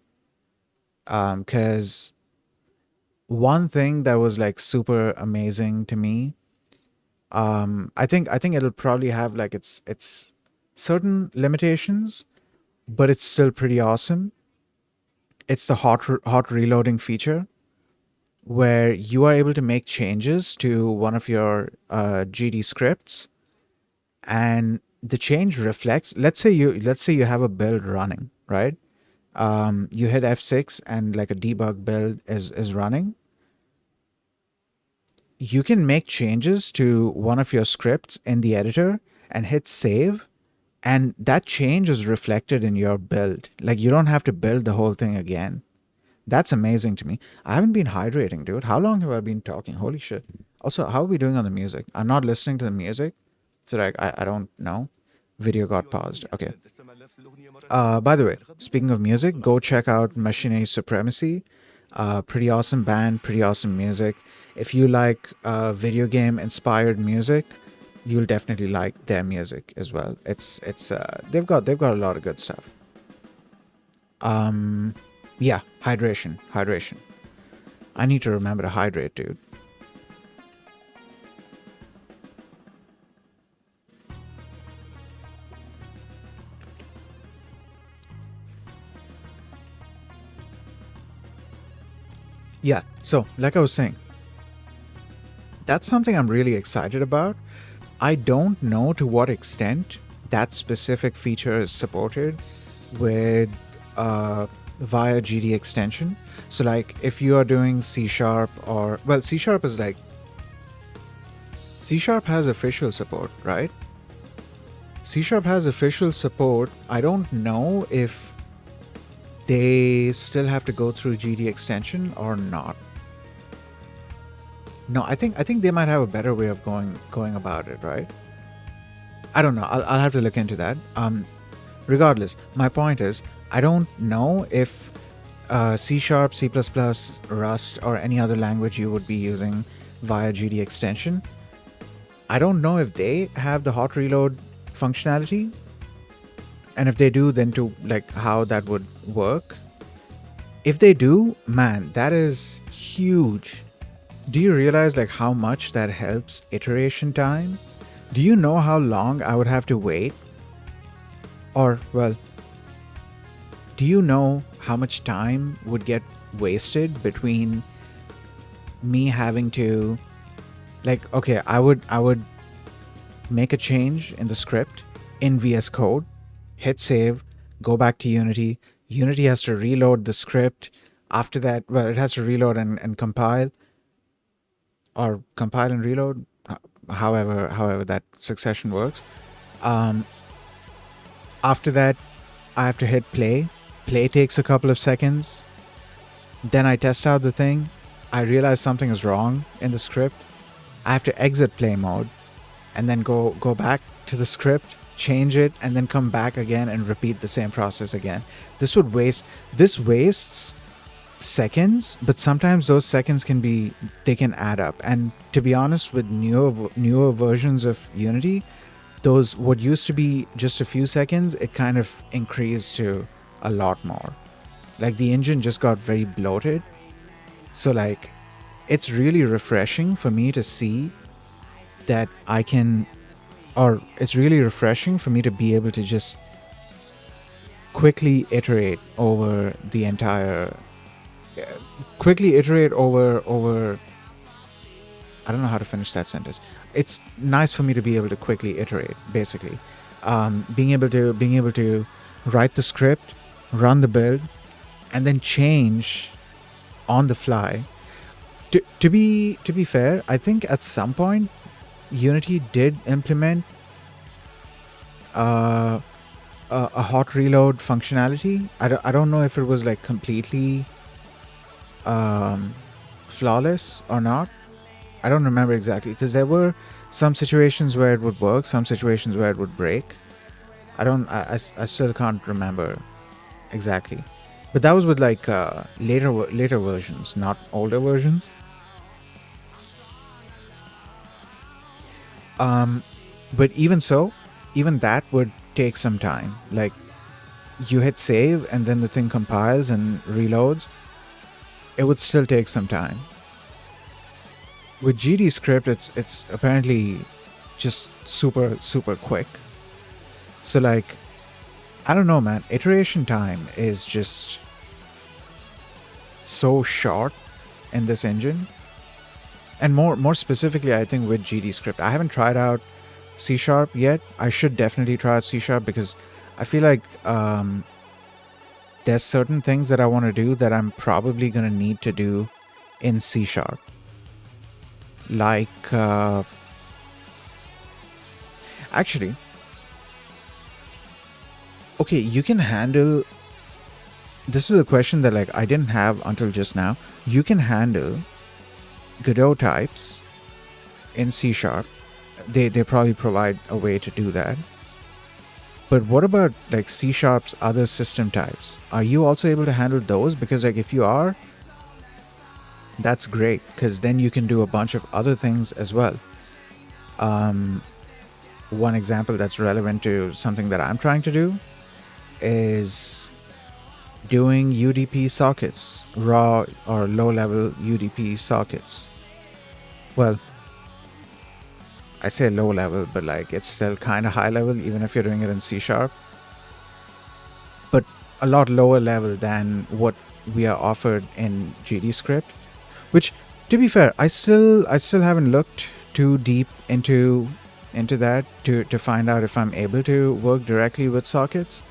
Because one thing that was like super amazing to me, I think it'll probably have like its certain limitations, but it's still pretty awesome. It's the hot reloading feature where you are able to make changes to one of your GD scripts, and the change reflects. Let's say you have a build running, right? You hit F6 and like a debug build is running. You can make changes to one of your scripts in the editor and hit save, and that change is reflected in your build. Like you don't have to build the whole thing again. That's amazing to me. I haven't been hydrating, dude. How long have I been talking? Holy shit. Also, how are we doing on the music? I'm not listening to the music. So like I don't know. Video got paused. Okay. By the way, speaking of music, go check out Machine Supremacy. Pretty awesome band, pretty awesome music. If you like video game inspired music, you'll definitely like their music as well. It's they've got a lot of good stuff. Yeah, hydration. I need to remember to hydrate, dude. Yeah, so like I was saying, that's something I'm really excited about. I don't know to what extent that specific feature is supported with via GD extension. So like if you are doing C sharp or well, C sharp is like C sharp has official support, right? C sharp has official support. I don't know if they still have to go through GD extension or not? No, I think they might have a better way of going about it, right? I don't know. I'll have to look into that. Regardless, my point is, I don't know if C Sharp, C++, Rust, or any other language you would be using via GD extension. I don't know if they have the hot reload functionality, and if they do, then to like how that would work. If they do, man, that is huge. Do you realize like how much that helps iteration time? Do you know how long I would have to wait? Or, well, do you know how much time would get wasted between me having to, like, okay, I would make a change in the script in VS Code, hit save, go back to Unity. Unity has to reload the script. After that, well, it has to reload and compile, or compile and reload, however that succession works. Um, After that, I have to hit play. Play takes a couple of seconds. Then I test out the thing. I realize something is wrong in the script. I have to exit play mode and then go back to the script, change it, and then come back again and repeat the same process again. This wastes seconds, but sometimes those seconds they can add up. And to be honest, with newer versions of Unity, those what used to be just a few seconds, it kind of increased to a lot more. Like the engine just got very bloated. So like it's really refreshing for me to see that I can, or it's really refreshing for me to be able to just quickly iterate over the entire quickly iterate over I don't know how to finish that sentence. It's nice for me to be able to quickly iterate, basically. Being able to write the script, run the build, and then change on the fly. To be fair, I think at some point Unity did implement a hot reload functionality. I don't know if it was like completely flawless or not. I don't remember exactly, because there were some situations where it would work, some situations where it would break. I still can't remember exactly. But that was with like later versions, not older versions. But even so, even that would take some time. Like you hit save and then the thing compiles and reloads. It would still take some time. With GD script, it's apparently just super quick. So like, I don't know, man. Iteration time is just so short in this engine, and more specifically, I think with GD script. I haven't tried out C Sharp yet. I should definitely try out C Sharp, because I feel like there's certain things that I want to do that I'm probably gonna need to do in C Sharp. Like, actually, okay, you can handle. This is a question that like I didn't have until just now. You can handle Godot types in C Sharp. They probably provide a way to do that. But what about like C Sharp's other system types? Are you also able to handle those? Because like if you are, that's great, because then you can do a bunch of other things as well. One example that's relevant to something that I'm trying to do is doing UDP sockets, raw or low-level UDP sockets. Well, I say low level, but like it's still kind of high level, even if you're doing it in C Sharp. But a lot lower level than what we are offered in GD script. Which, to be fair, I still haven't looked too deep into that to find out if I'm able to work directly with sockets.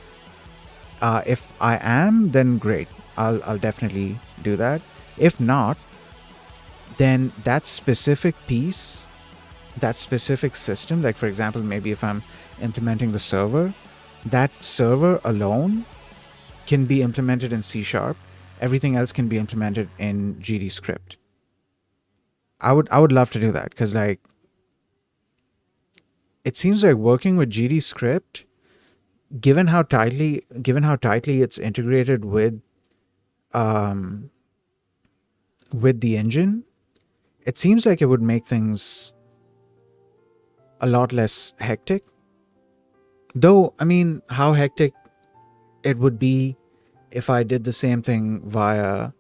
If I am, then great. I'll definitely do that. If not, then that specific piece, that specific system, like for example, maybe if I'm implementing the server, that server alone can be implemented in C sharp. Everything else can be implemented in GD script. I would love to do that because like it seems like working with GD script, given how tightly it's integrated um with the engine, it seems like it would make things a lot less hectic. Though, I mean, how hectic it would be if I did the same thing via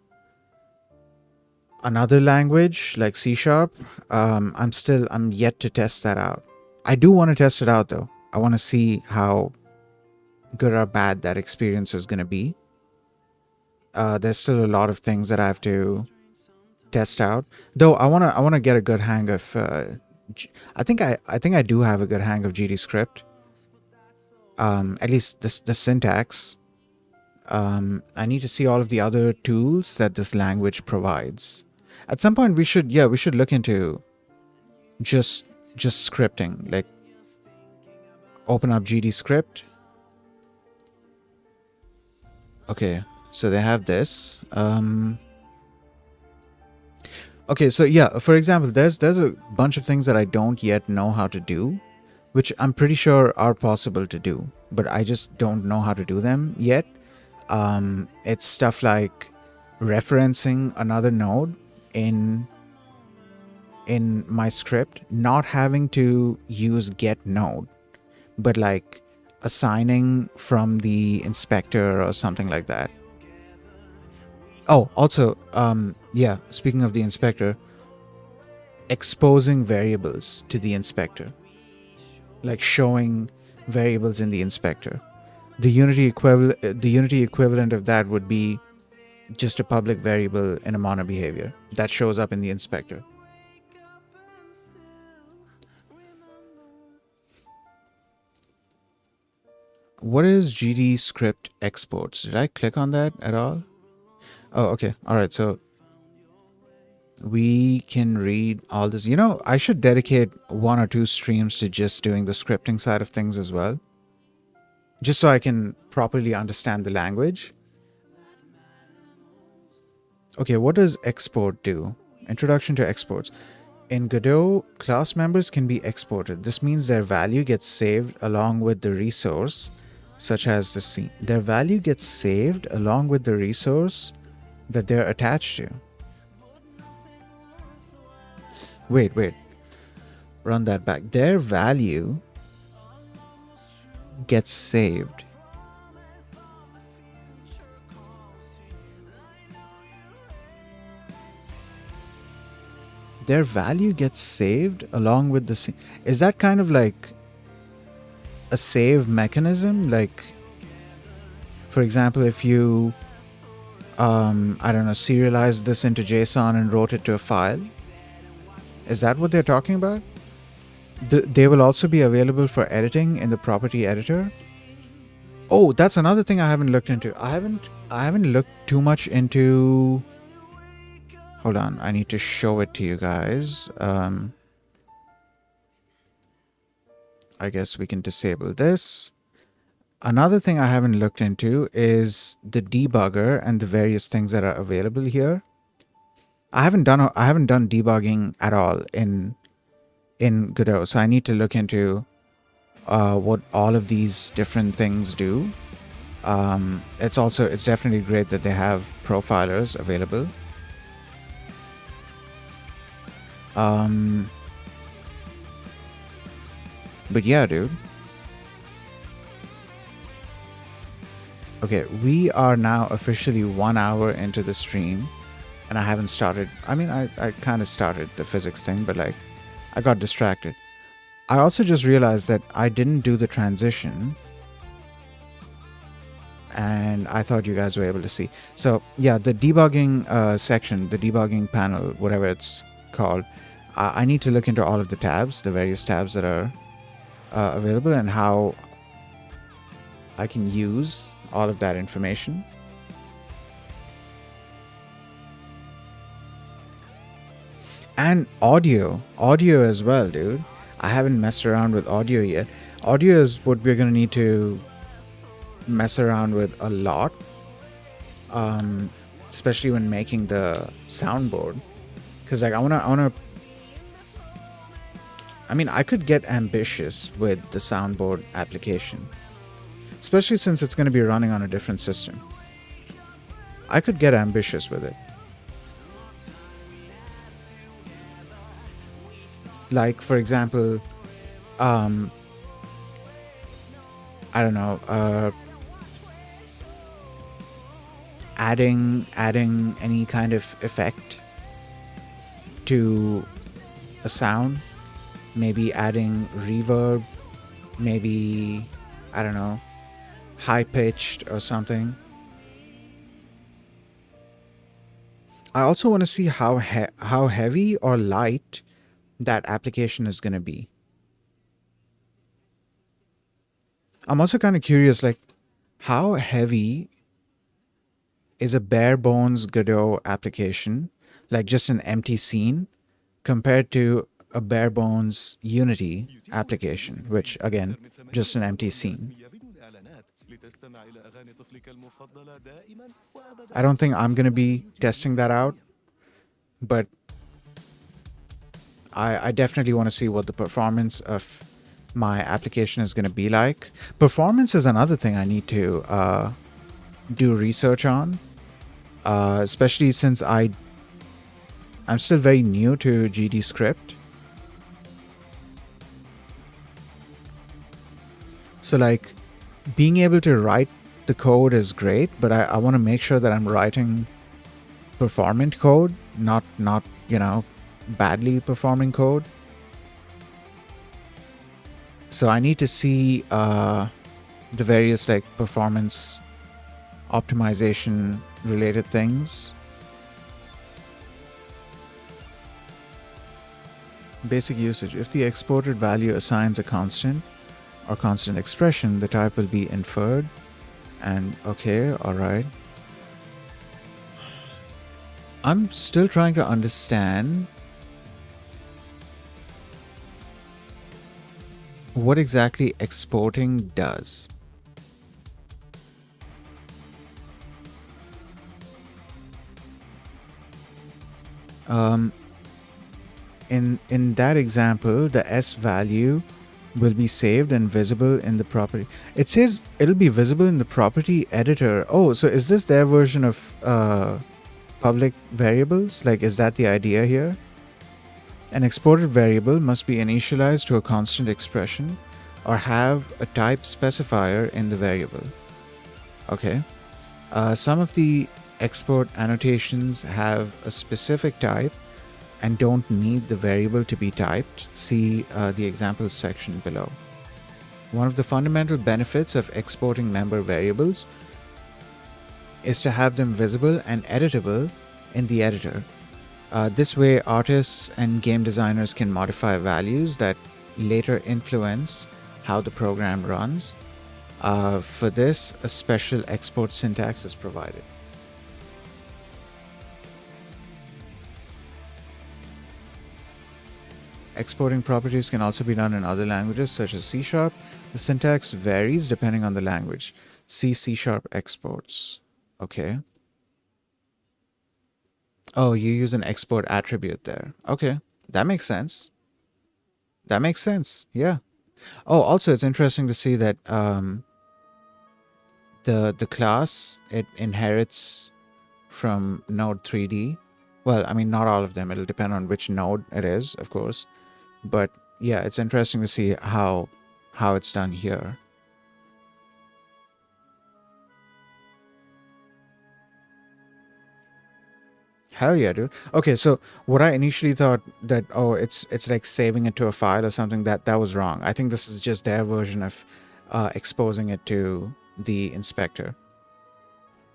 another language like C sharp. I'm yet to test that out. I do want to test it out though. I want to see how good or bad that experience is going to be. There's still a lot of things that I have to test out. Though I want to get a good hang of. I think I do have a good hang of GD script. At least the syntax. I need to see all of the other tools that this language provides. At some point, we should look into just scripting. Like, open up GD script. Okay, so they have this. Okay, so yeah, for example, there's a bunch of things that I don't yet know how to do, which I'm pretty sure are possible to do, but I just don't know how to do them yet. It's stuff like referencing another node in my script, not having to use get node, but like assigning from the inspector or something like that. Oh, also, yeah, speaking of the inspector, exposing variables to the inspector, like showing variables in the inspector. The Unity equivalent of that would be just a public variable in a mono behavior that shows up in the inspector. What is GD script exports? Did I click on that at all? Oh, okay. All right. So we can read all this. I should dedicate 1 or 2 streams to just doing the scripting side of things as well, just so I can properly understand the language. Okay, what does export do? Introduction to exports. In Godot, class members can be exported. This means their value gets saved along with the resource, such as the scene. Their value gets saved along with the resource that they're attached to. Wait. Run that back. Their value gets saved. Their value gets saved along with the scene. Is that kind of like a save mechanism? Like, for example, if you, I don't know, serialized this into JSON and wrote it to a file? Is that what they're talking about? They will also be available for editing in the property editor. Oh, that's another thing I haven't looked into. I haven't looked too much into. Hold on, I need to show it to you guys. I guess we can disable this. Another thing I haven't looked into is the debugger and the various things that are available here. I haven't done debugging at all in Godot, so I need to look into what all of these different things do. It's definitely great that they have profilers available. But yeah, dude. Okay, we are now officially 1 hour into the stream, and I haven't started. I mean, I kind of started the physics thing, but like, I got distracted. I also just realized that I didn't do the transition, and I thought you guys were able to see. So yeah, the debugging section, the debugging panel, whatever it's called, I need to look into all of the tabs, the various tabs that are available, and how I can use all of that information. And audio as well, dude. I haven't messed around with audio yet. Audio is what we're going to need to mess around with a lot. especially when making the soundboard. Because like I mean, I could get ambitious with the soundboard application, especially since it's going to be running on a different system. I could get ambitious with it. Like, for example, um, I don't know, adding any kind of effect to a sound, maybe adding reverb, maybe, I don't know, high pitched or something. I also want to see how heavy or light that application is going to be. I'm also kind of curious, like, how heavy is a bare bones Godot application, like just an empty scene, compared to a bare bones Unity application, which again, just an empty scene. I don't think I'm going to be testing that out, but I definitely want to see what the performance of my application is going to be like. Performance is another thing I need to do research on, especially since I'm still very new to GD script. So like being able to write the code is great, but I want to make sure that I'm writing performant code, not badly performing code. So I need to see the various like performance optimization related things. Basic usage. If the exported value assigns a constant or constant expression, the type will be inferred. And okay, all right. I'm still trying to understand what exactly exporting does. In that example, the S value will be saved and visible in the property. It says it'll be visible in the property editor. Oh, so is this their version of public variables? Like, is that the idea here? An exported variable must be initialized to a constant expression or have a type specifier in the variable. Okay. Some of the export annotations have a specific type and don't need the variable to be typed. See the example section below. One of the fundamental benefits of exporting member variables is to have them visible and editable in the editor. This way, artists and game designers can modify values that later influence how the program runs. For this, a special export syntax is provided. Exporting properties can also be done in other languages such as C#. The syntax varies depending on the language. See C# exports. Okay. Oh, you use an export attribute there. Okay. That makes sense. That makes sense. Yeah. Oh, also it's interesting to see that the class, it inherits from node 3D. Well, I mean, not all of them. It'll depend on which node it is, of course. But yeah, it's interesting to see how it's done here. Hell yeah, dude. Okay, so what I initially thought that, oh, it's like saving it to a file or something, that was wrong. I think this is just their version of exposing it to the inspector.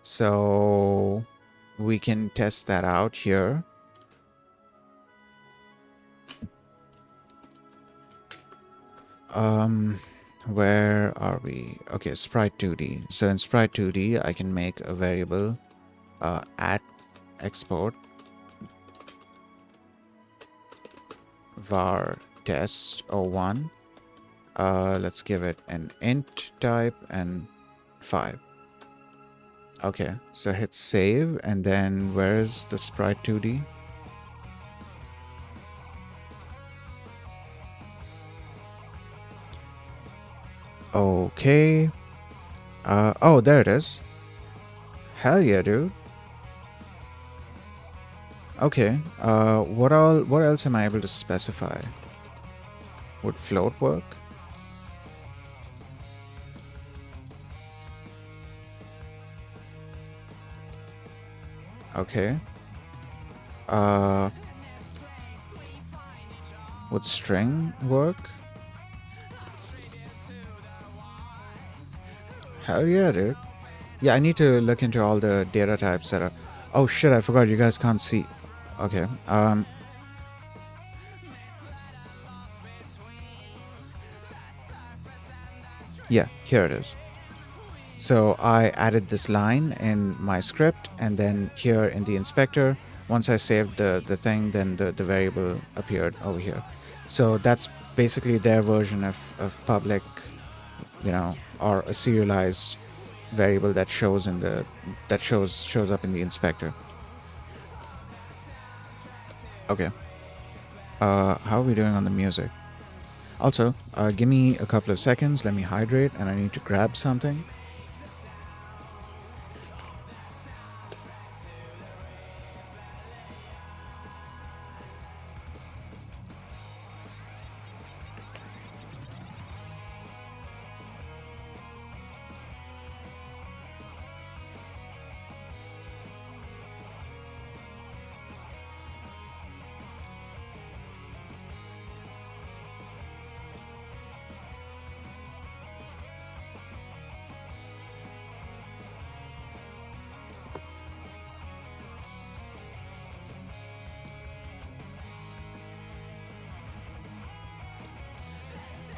So we can test that out here. Where are we? Okay, sprite 2D. So in sprite 2D, I can make a variable at export var test 01. Let's give it an int type and 5. Okay, so hit save, and then where's the sprite 2D? Okay. Oh, there it is. Hell yeah, dude. Okay. What else am I able to specify? Would float work? Okay. Uh, would string work? Hell yeah, dude. Yeah, I need to look into all the data types that are. Oh shit, I forgot you guys can't see. Okay. Yeah, here it is. So I added this line in my script, and then here in the inspector, once I saved the thing, then the variable appeared over here. So that's basically their version of public, or a serialized variable that shows up in the inspector. Okay. How are we doing on the music? Also, give me a couple of seconds. Let me hydrate, and I need to grab something.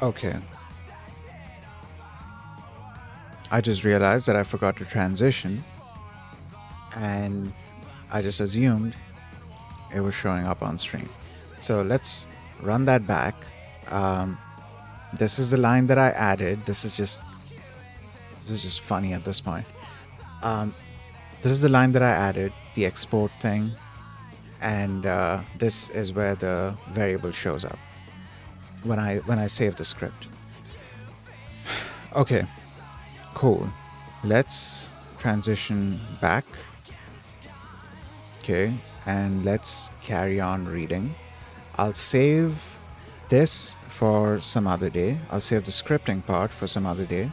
Okay. I just realized that I forgot to transition, and I just assumed it was showing up on stream. So let's run that back. Um, this is the line that I added. This is just funny at this point. Um, this is the line that I added, the export thing, and this is where the variable shows up when I save the script. Okay, cool. Let's transition back. Okay, and let's carry on reading. I'll save this for some other day. I'll save the scripting part for some other day.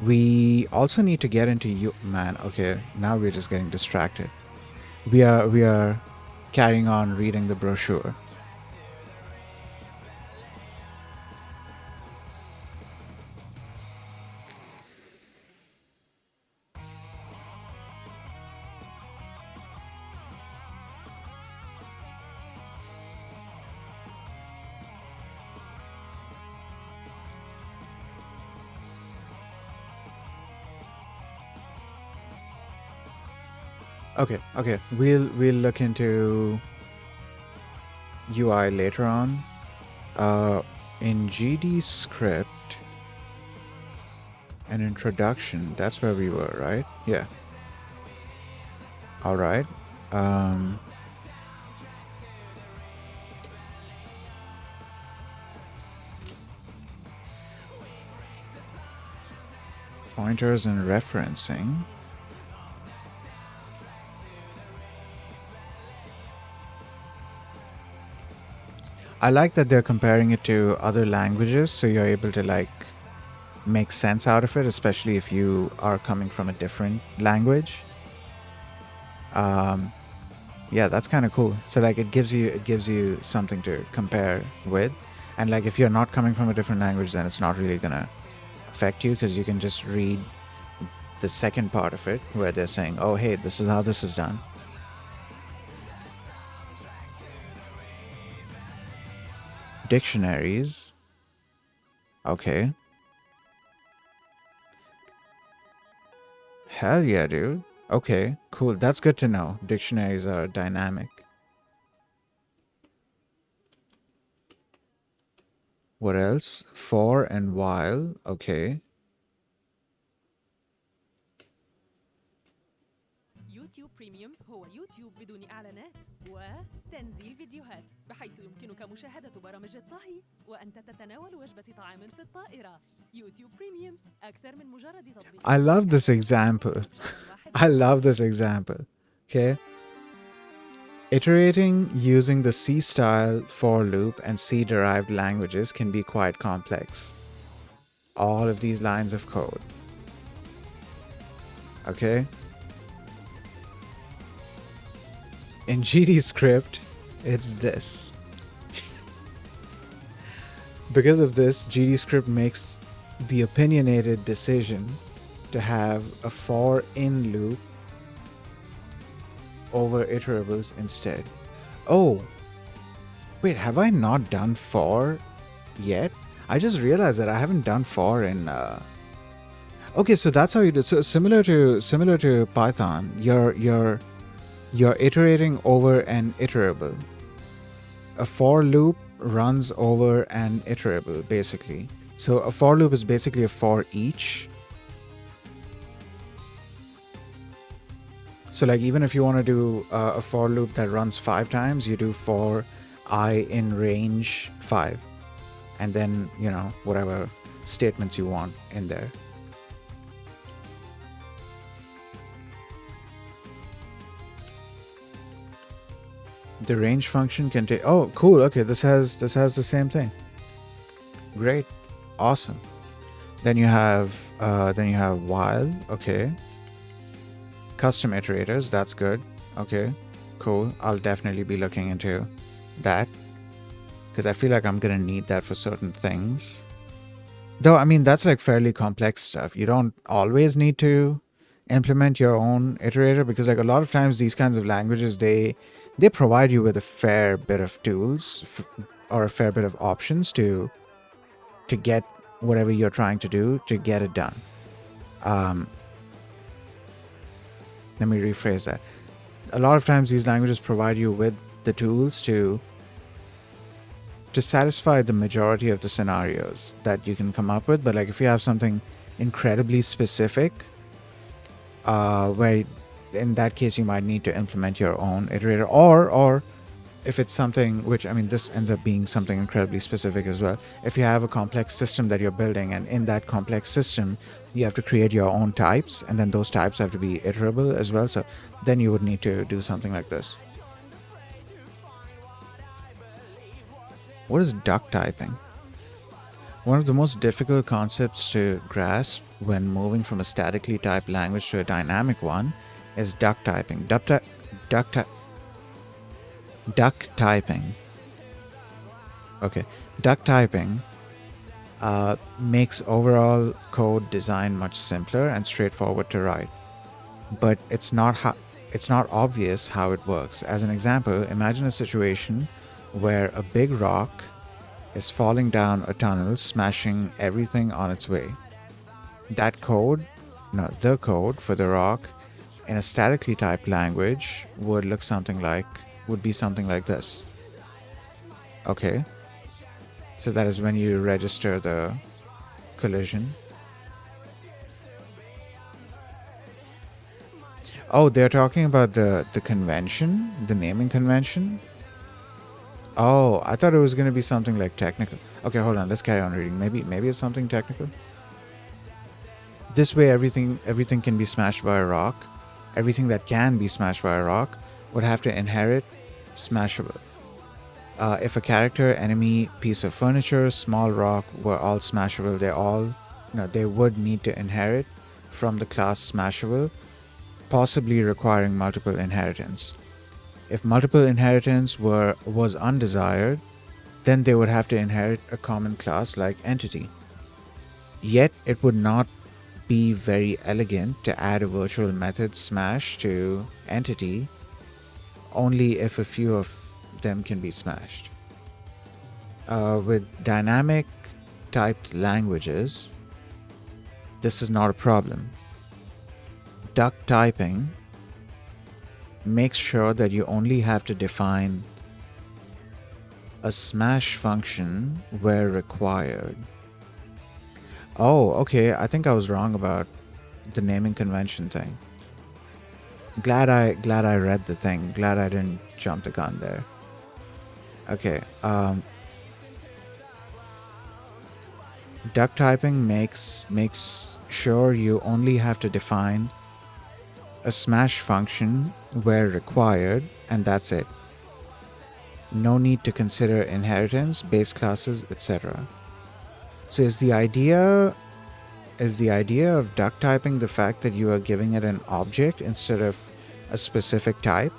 We also need to get into you, man. Okay, now we're just getting distracted. We are carrying on reading the brochure. Okay. We'll look into UI later on. Uh, in GD script, an introduction. That's where we were, right? Yeah. All right. Um, pointers and referencing. I like that they're comparing it to other languages, so you're able to like make sense out of it, especially if you are coming from a different language. Um, yeah, that's kind of cool. So like it gives you something to compare with, and like if you're not coming from a different language, then it's not really gonna affect you because you can just read the second part of it where they're saying, "Oh, hey, this is how this is done." Dictionaries. Okay. Hell yeah, dude. Okay, cool. That's good to know. Dictionaries are dynamic. What else? For and while. Okay. يوتيوب بريميوم هو يوتيوب بدون إعلانات وتنزيل فيديوهات بحيث يمكنك مشاهدة برامج الطهي وأنت تتناول وجبة طعام في الطائرة. يوتيوب بريميوم أكثر من مجرد تطبيق. I love this example. I love this example. Okay. Iterating using the C-style for loop and C-derived languages can be quite complex. All of these lines of code. Okay? In GDScript, it's this. Because of this, GDScript makes the opinionated decision to have a for in loop over iterables instead. Oh, wait, have I not done for yet? I just realized that I haven't done for in okay, so that's how you do. So similar to Python, you're iterating over an iterable. A for loop runs over an iterable basically. So a for loop is basically a for each. So like even if you want to do a for loop that runs 5 times, you do for I in range 5, and then whatever statements you want in there. The range function can take. Oh, cool. Okay, this has the same thing. Great, awesome. Then you have while. Okay. Custom iterators. That's good. Okay, cool. I'll definitely be looking into that because I feel like I'm gonna need that for certain things. Though I mean that's like fairly complex stuff. You don't always need to implement your own iterator because like a lot of times these kinds of languages they provide you with a fair bit of tools or a fair bit of options to get whatever you're trying to do to get it done. Let me rephrase that. A lot of times these languages provide you with the tools to satisfy the majority of the scenarios that you can come up with. But like if you have something incredibly specific, where in that case you might need to implement your own iterator, or if it's something which, I mean, this ends up being something incredibly specific as well. If you have a complex system that you're building, and in that complex system you have to create your own types, and then those types have to be iterable as well, so then you would need to do something like this. What is duck typing? One of the most difficult concepts to grasp when moving from a statically typed language to a dynamic one is duck typing. Duck typing. Okay. Duck typing makes overall code design much simpler and straightforward to write. But it's not obvious how it works. As an example, imagine a situation where a big rock is falling down a tunnel, smashing everything on its way. The code for the rock in a statically typed language would be something like this. Okay. So that is when you register the collision. Oh, they're talking about the convention, the naming convention. Oh, I thought it was going to be something like technical. Okay, hold on. Let's carry on reading. Maybe it's something technical. This way, everything can be smashed by a rock. Everything that can be smashed by a rock would have to inherit smashable. If a character, enemy, piece of furniture, small rock were all smashable, they would need to inherit from the class smashable, possibly requiring multiple inheritance. If multiple inheritance was undesired, then they would have to inherit a common class like entity. Yet it would not be very elegant to add a virtual method smash to entity only if a few of them can be smashed. With dynamic typed languages, this is not a problem. Duck typing makes sure that you only have to define a smash function where required. Oh, okay. I think I was wrong about the naming convention thing. Glad I read the thing. Glad I didn't jump the gun there. Okay. Duck typing makes sure you only have to define a smash function where required, and that's it. No need to consider inheritance, base classes, etc. So is the idea of duck typing the fact that you are giving it an object instead of a specific type?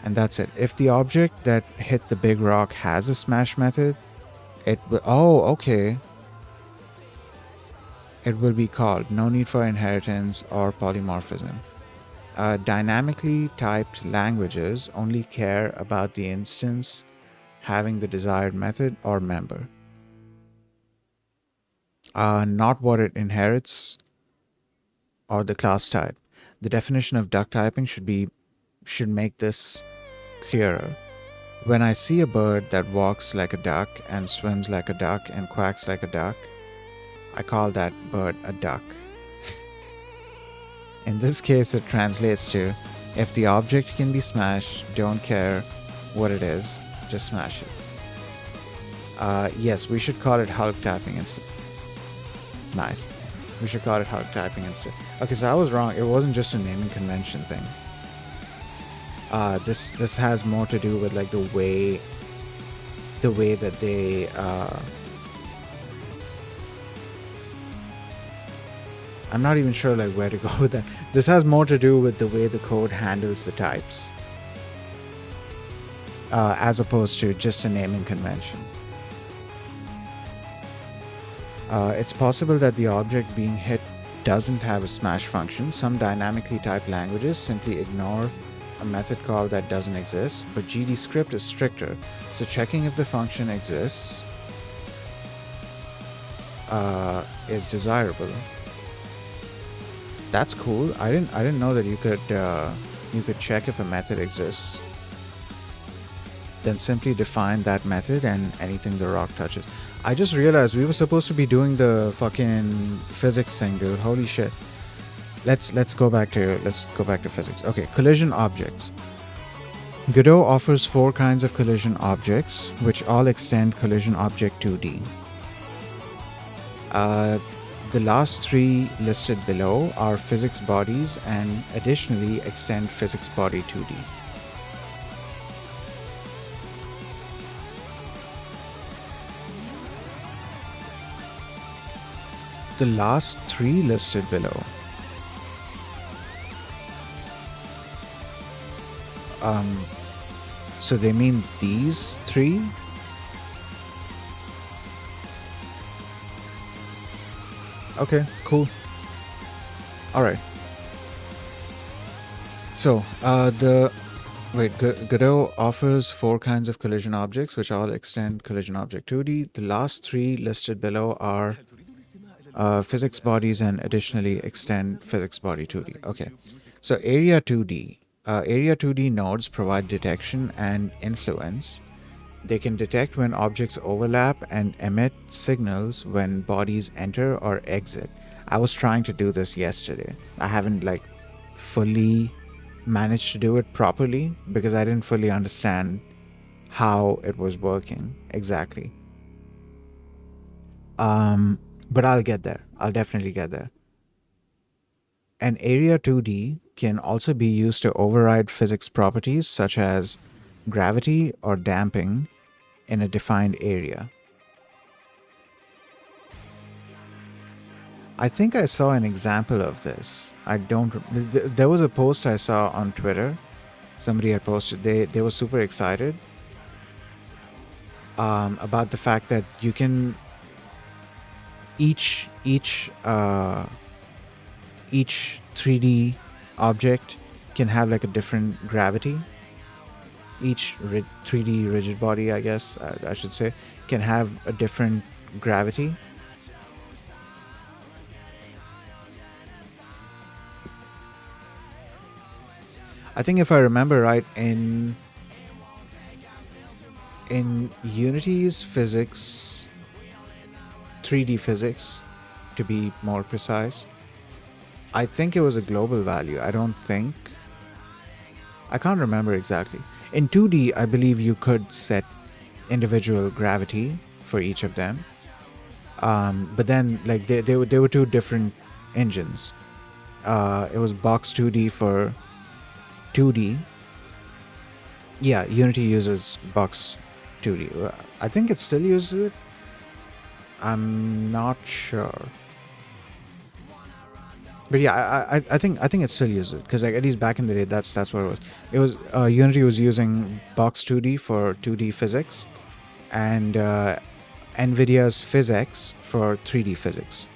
And that's it. If the object that hit the big rock has a smash method, it will. Oh, okay. It will be called. No need for inheritance or polymorphism. Dynamically typed languages only care about the instance having the desired method or member, not what it inherits or the class type. The definition of duck typing should make this clearer. When I see a bird that walks like a duck and swims like a duck and quacks like a duck, I call that bird a duck. In this case, it translates to if the object can be smashed, don't care what it is, just smash it. Yes, we should call it Hulk tapping instead. Nice. We should call it Hulk typing instead. Okay, so I was wrong. It wasn't just a naming convention thing. This has more to do with like the way that they I'm not even sure like where to go with that. This has more to do with the way the code handles the types, as opposed to just a naming convention. It's possible that the object being hit doesn't have a smash function. Some dynamically typed languages simply ignore a method call that doesn't exist, but GDScript is stricter, so checking if the function exists is desirable. That's cool. I didn't know that you could check if a method exists. Then simply define that method and anything the rock touches. I just realized we were supposed to be doing the fucking physics thing, dude. Holy shit. Let's go back to physics. Okay, collision objects. Godot offers 4 kinds of collision objects, which all extend collision object 2D. The last 3 listed below are physics bodies and additionally extend physics body 2D. The last 3 listed below. So they mean these 3? Okay, cool. Alright. So, Godot offers 4 kinds of collision objects, which all extend collision object 2D. The last 3 listed below are physics bodies and additionally extend physics body 2D. Okay. So, area 2D. Area 2D nodes provide detection and influence. They can detect when objects overlap and emit signals when bodies enter or exit. I was trying to do this yesterday. I haven't like fully managed to do it properly because I didn't fully understand how it was working exactly. But I'll get there. I'll definitely get there. An area 2D can also be used to override physics properties such as gravity or damping in a defined area. I think I saw an example of this. I don't. There was a post I saw on Twitter. Somebody had posted. They were super excited about the fact that you can each 3D object can have like a different gravity. Each 3D rigid body, I guess I should say, can have a different gravity. I think if I remember right, in Unity's physics, 3D physics, to be more precise, I think it was a global value. I don't think. I can't remember exactly. In 2D, I believe you could set individual gravity for each of them. But then, like, they were two different engines. It was Box 2D for 2D. Yeah, Unity uses Box 2D. I think it still uses it. I'm not sure. But yeah, I think it still uses it because, like, at least back in the day, that's what it was. It was Unity was using Box 2D for 2D physics, and NVIDIA's PhysX for 3D physics.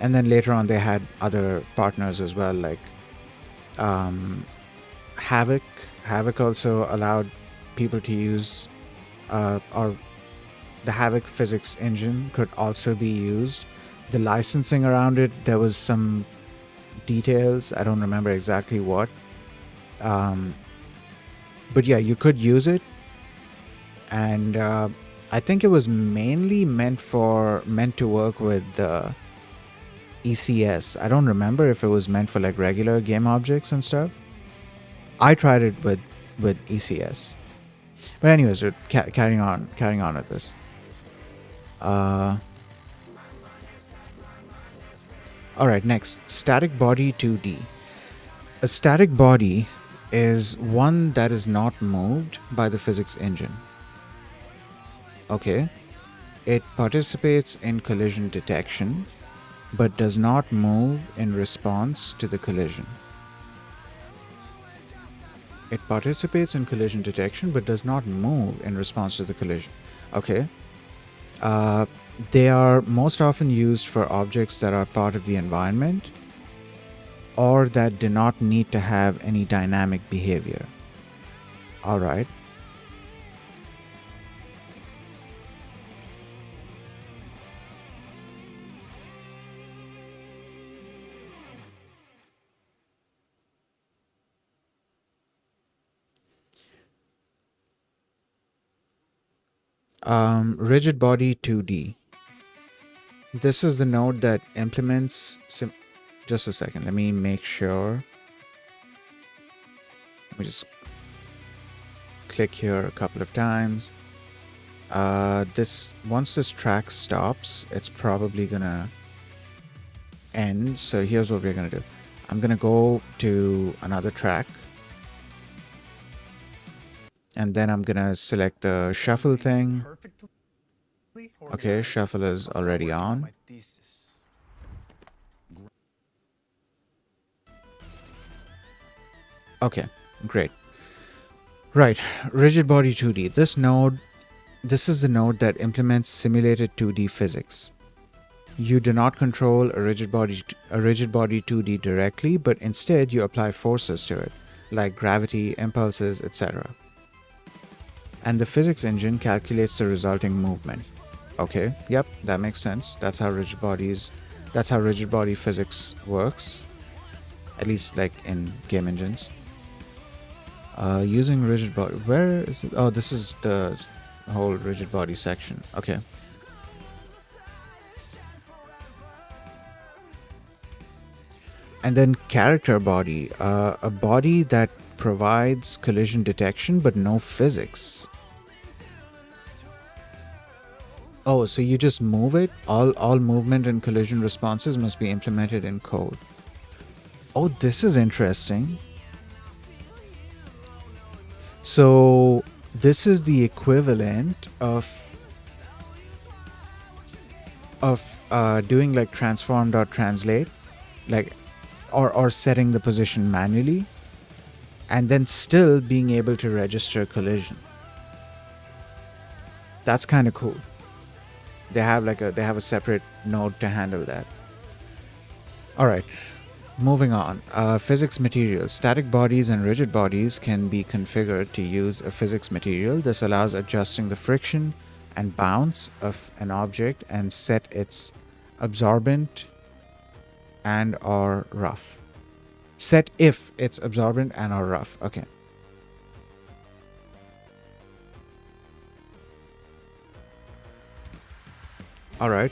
And then later on, they had other partners as well, like um, Havoc. Havoc also allowed people to use, or the Havoc physics engine could also be used. The licensing around it, there was some details. I don't remember exactly what. Um, but yeah, you could use it, and I think it was mainly meant to work with the ECS. I don't remember if it was meant for like regular game objects and stuff. I tried it with ECS. But anyways, dude, carrying on with this. Uh, all right, next, static body 2D. A static body is one that is not moved by the physics engine. Okay, it participates in collision detection, but does not move in response to the collision. It participates in collision detection, but does not move in response to the collision. Okay. Uh, they are most often used for objects that are part of the environment or that do not need to have any dynamic behavior. All right. Rigid body 2D. This is the node that implements. Just a second. Let me make sure. Let me just click here a couple of times. This once this track stops, it's probably gonna end. So here's what we're gonna do. I'm gonna go to another track, and then I'm gonna select the shuffle thing. Okay, shuffle is already on. Okay, great. Right, rigid body 2D. This is the node that implements simulated 2D physics. You do not control a rigid body 2D directly, but instead you apply forces to it, like gravity, impulses, etc. And the physics engine calculates the resulting movement. Okay, yep, that makes sense. That's how rigid body physics works, at least like in game engines. Using rigid body, where is it? Oh, this is the whole rigid body section. Okay. And then character body, a body that provides collision detection but no physics. Oh, so you just move it? All movement and collision responses must be implemented in code. Oh, this is interesting. So this is the equivalent of doing like transform.translate, like or setting the position manually, and then still being able to register collision. That's kind of cool. They have a separate node to handle that. All right, moving on. Physics materials. Static bodies and rigid bodies can be configured to use a physics material. This allows adjusting the friction and bounce of an object and set its absorbent and or rough. Set if it's absorbent and or rough. Okay. All right.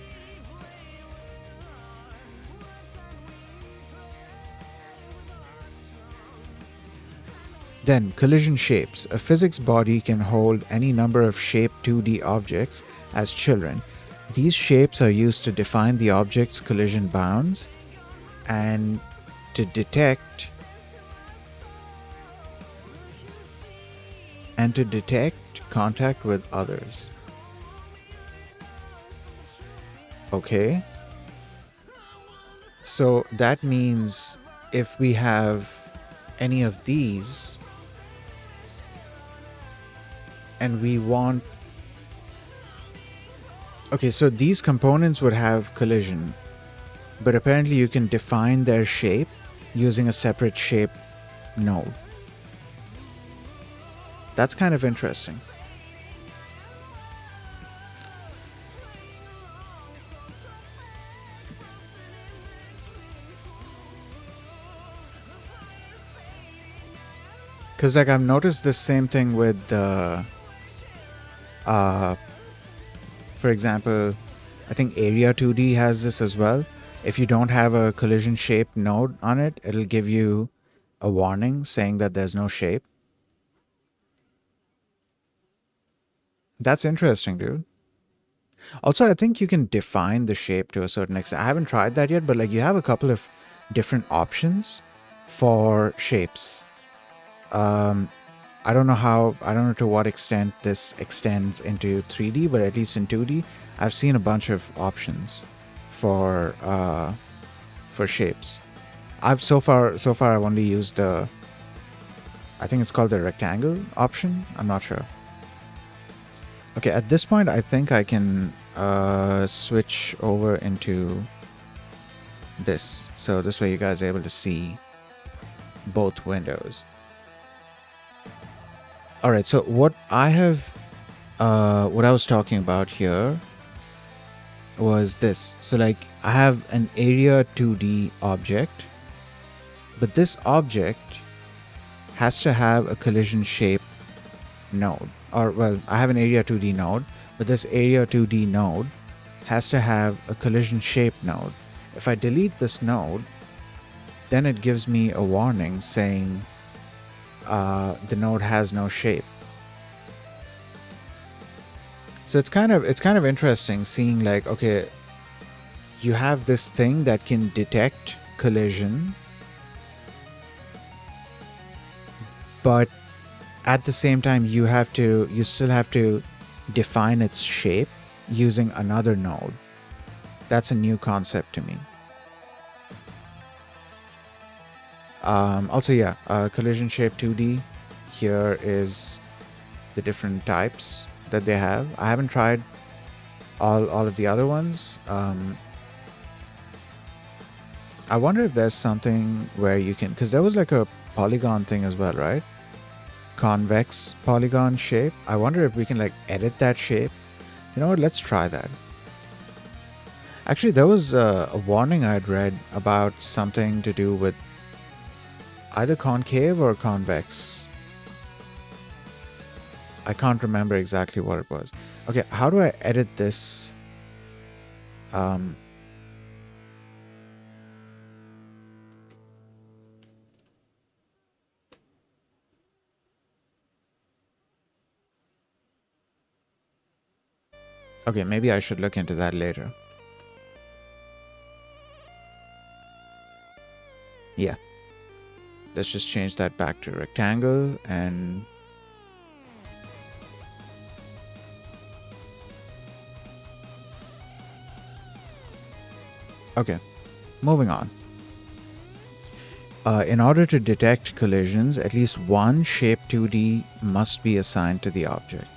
Then collision shapes. A physics body can hold any number of shape 2D objects as children. These shapes are used to define the object's collision bounds and to detect contact with others. Okay. So that means if we have any of these and we want, okay, so these components would have collision, but apparently you can define their shape using a separate shape node. That's kind of interesting. Because like I've noticed the same thing with the for example, I think Area 2D has this as well. If you don't have a collision shape node on it, it'll give you a warning saying that there's no shape. That's interesting, dude. Also, I think you can define the shape to a certain extent. I haven't tried that yet, but like you have a couple of different options for shapes. I don't know how, I don't know to what extent this extends into 3D, but at least in 2D, I've seen a bunch of options for shapes. I've so far I've only used the, I think it's called the rectangle option. I'm not sure. Okay, at this point, I think I can switch over into this. So this way you guys are able to see both windows. All right, so what I was talking about here was this. So like I have an area 2D object, but this object has to have a collision shape node. Or well, I have an area 2D node, but this area 2D node has to have a collision shape node. If I delete this node, then it gives me a warning saying the node has no shape. So it's kind of interesting seeing like, okay, you have this thing that can detect collision, but at the same time you still have to define its shape using another node. That's a new concept to me. Also, yeah, collision shape 2D. Here is the different types that they have. I haven't tried all of the other ones. I wonder if there's something where you can, because there was like a polygon thing as well, right? Convex polygon shape. I wonder if we can like edit that shape. You know what? Let's try that. Actually, there was a warning I'd read about something to do with either concave or convex. I can't remember exactly what it was. Okay, how do I edit this? Okay, maybe I should look into that later. Yeah. Let's just change that back to rectangle and okay, moving on. In order to detect collisions, at least one shape 2D must be assigned to the object.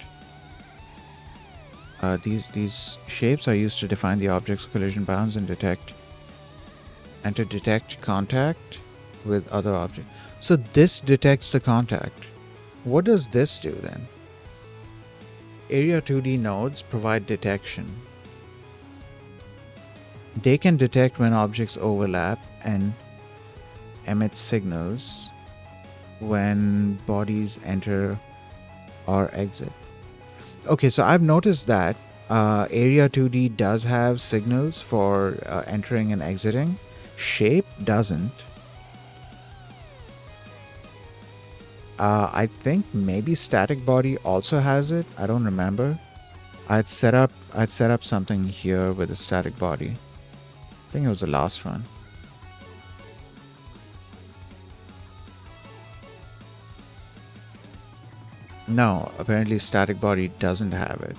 These shapes are used to define the object's collision bounds and to detect contact with other objects. So this detects the contact. What does this do then? Area 2D nodes provide detection. They can detect when objects overlap and emit signals when bodies enter or exit. Okay, so I've noticed that Area 2D does have signals for entering and exiting. Shape doesn't. I think maybe static body also has it. I don't remember. I'd set up something here with a static body. I think it was the last one. No, apparently static body doesn't have it.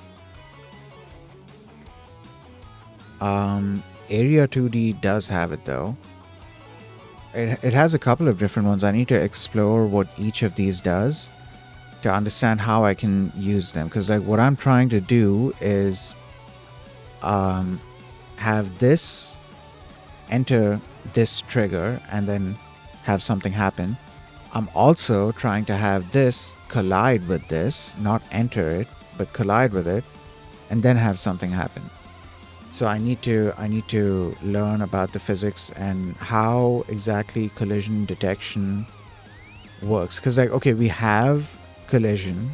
Area 2D does have it though. It has a couple of different ones. I need to explore what each of these does to understand how I can use them. Because like what I'm trying to do is have this enter this trigger and then have something happen. I'm also trying to have this collide with this, not enter it, but collide with it, and then have something happen. So I need to learn about the physics and how exactly collision detection works. Because like okay, we have collision.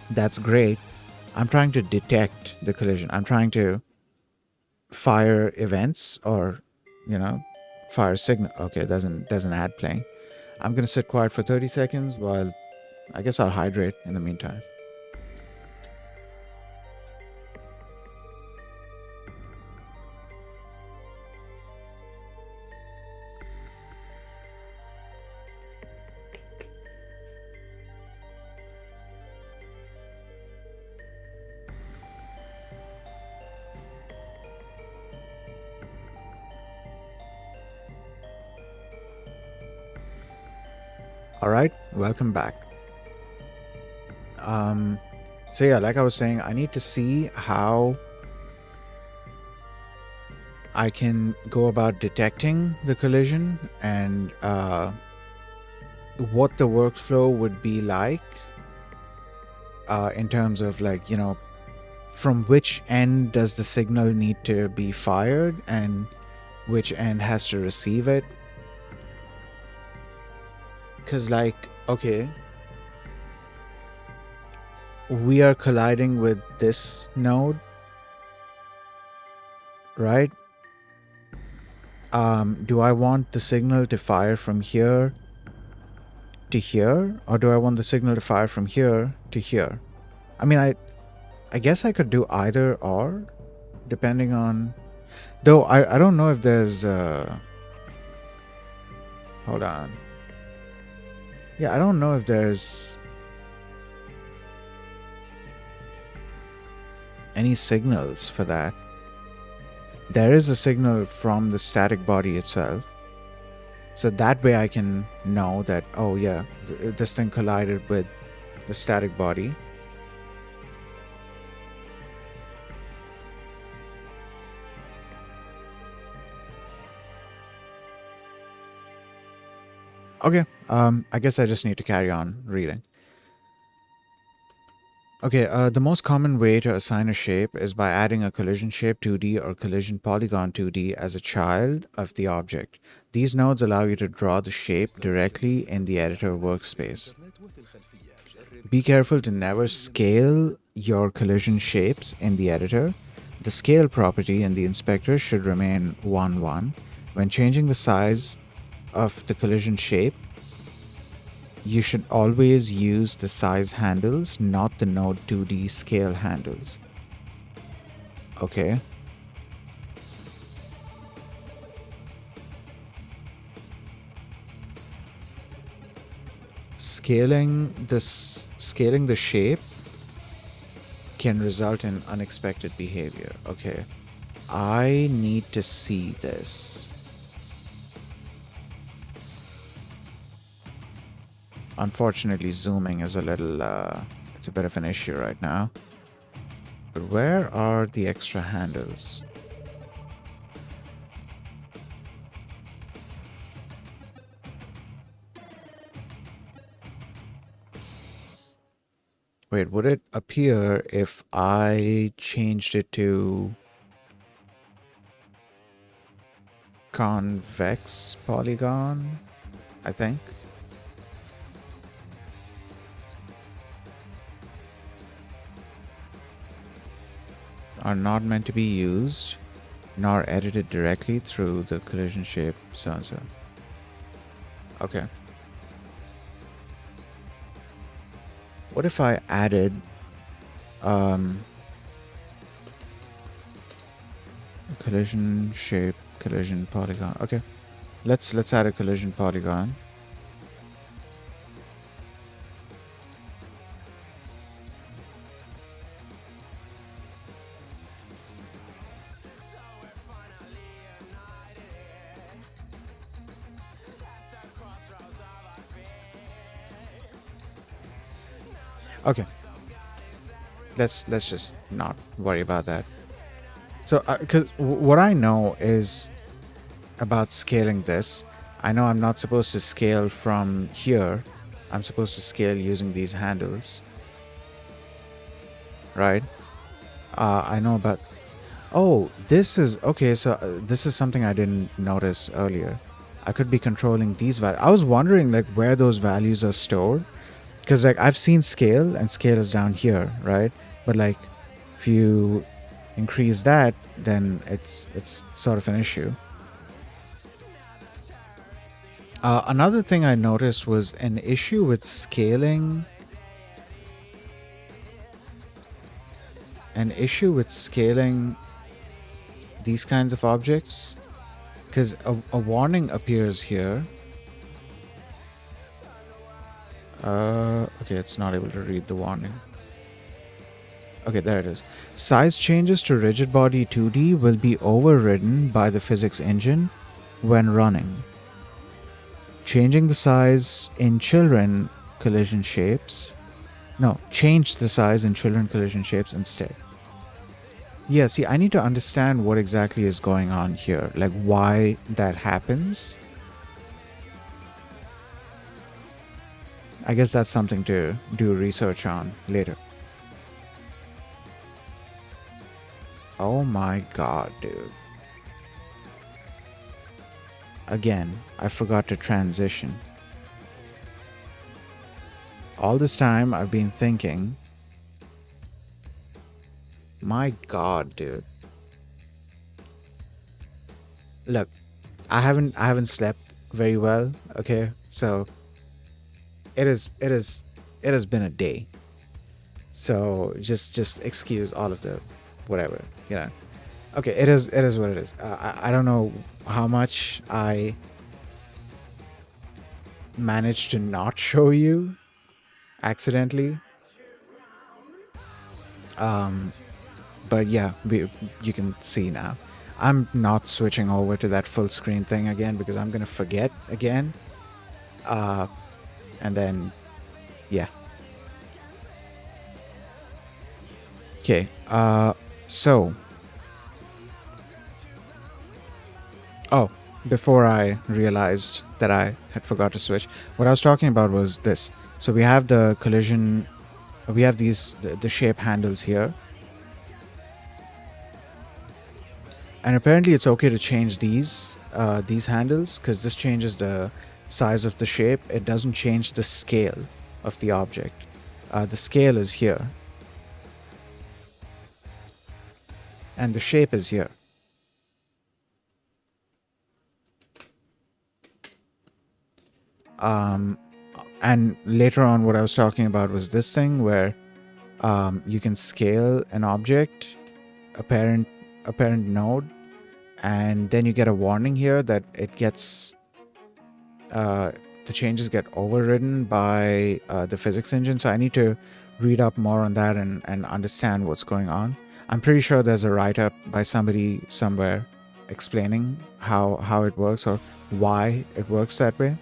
That's great. I'm trying to detect the collision. I'm trying to fire events or fire signal. Okay, there's an ad playing. I'm gonna sit quiet for 30 seconds while I guess I'll hydrate in the meantime. All right, welcome back. Um, so yeah, like I was saying, I need to see how I can go about detecting the collision and what the workflow would be like in terms of like from which end does the signal need to be fired and which end has to receive it. Because like okay, we are colliding with this node, right? Do I want the signal to fire from here to here, or do I want the signal to fire from here to here? I mean, I guess I could do either or, depending on. Though I don't know if there's. Hold on. Yeah, I don't know if there's any signals for that. There is a signal from the static body itself. So that way I can know that, oh yeah, this thing collided with the static body. Okay, I guess I just need to carry on reading. Okay, the most common way to assign a shape is by adding a collision shape 2D or collision polygon 2D as a child of the object. These nodes allow you to draw the shape directly in the editor workspace. Be careful to never scale your collision shapes in the editor. The scale property in the inspector should remain 1, 1. When changing the size of the collision shape, you should always use the size handles, not the node 2D scale handles. Okay. Scaling the shape can result in unexpected behavior. Okay. I need to see this. Unfortunately, zooming is a little, it's a bit of an issue right now. But where are the extra handles? Wait, would it appear if I changed it to convex polygon? I think. Are not meant to be used nor edited directly through the collision shape so and so. Okay. What if I added um, collision shape, collision polygon? Okay, let's add a collision polygon. Okay, let's just not worry about that. So, because what I know is about scaling this, I know I'm not supposed to scale from here. I'm supposed to scale using these handles, right? I know about. Oh, this is okay. So this is something I didn't notice earlier. I could be controlling these values. I was wondering like where those values are stored, because like I've seen scale and scale is down here, right? But like if you increase that, then it's sort of an issue. Another thing I noticed was an issue with scaling. An issue with scaling these kinds of objects, because a warning appears here. Okay, it's not able to read the warning. Okay, there it is. Size changes to rigid body 2D will be overridden by the physics engine when running. Changing the size in children collision shapes. No, change the size in children collision shapes instead. Yeah, see, I need to understand what exactly is going on here, like why that happens. I guess that's something to do research on later. Oh my god, dude. Again, I forgot to transition. All this time I've been thinking, my god, dude. Look, I haven't slept very well, okay? So it has been a day. So just excuse all of the whatever, you know. Okay, it is what it is. I don't know how much I managed to not show you accidentally. But yeah, you can see now. I'm not switching over to that full screen thing again because I'm gonna forget again. And then yeah. Okay. So oh, before I realized that I had forgot to switch, what I was talking about was this. So we have the collision, we have the shape handles here, and apparently it's okay to change these handles because this changes the size of the shape. It doesn't change the scale of the object. The scale is here, and the shape is here. And later on, what I was talking about was this thing where you can scale an object, a parent node, and then you get a warning here that it gets the changes get overridden by the physics engine. So I need to read up more on that and understand what's going on. I'm pretty sure there's a write-up by somebody somewhere explaining how it works or why it works that way.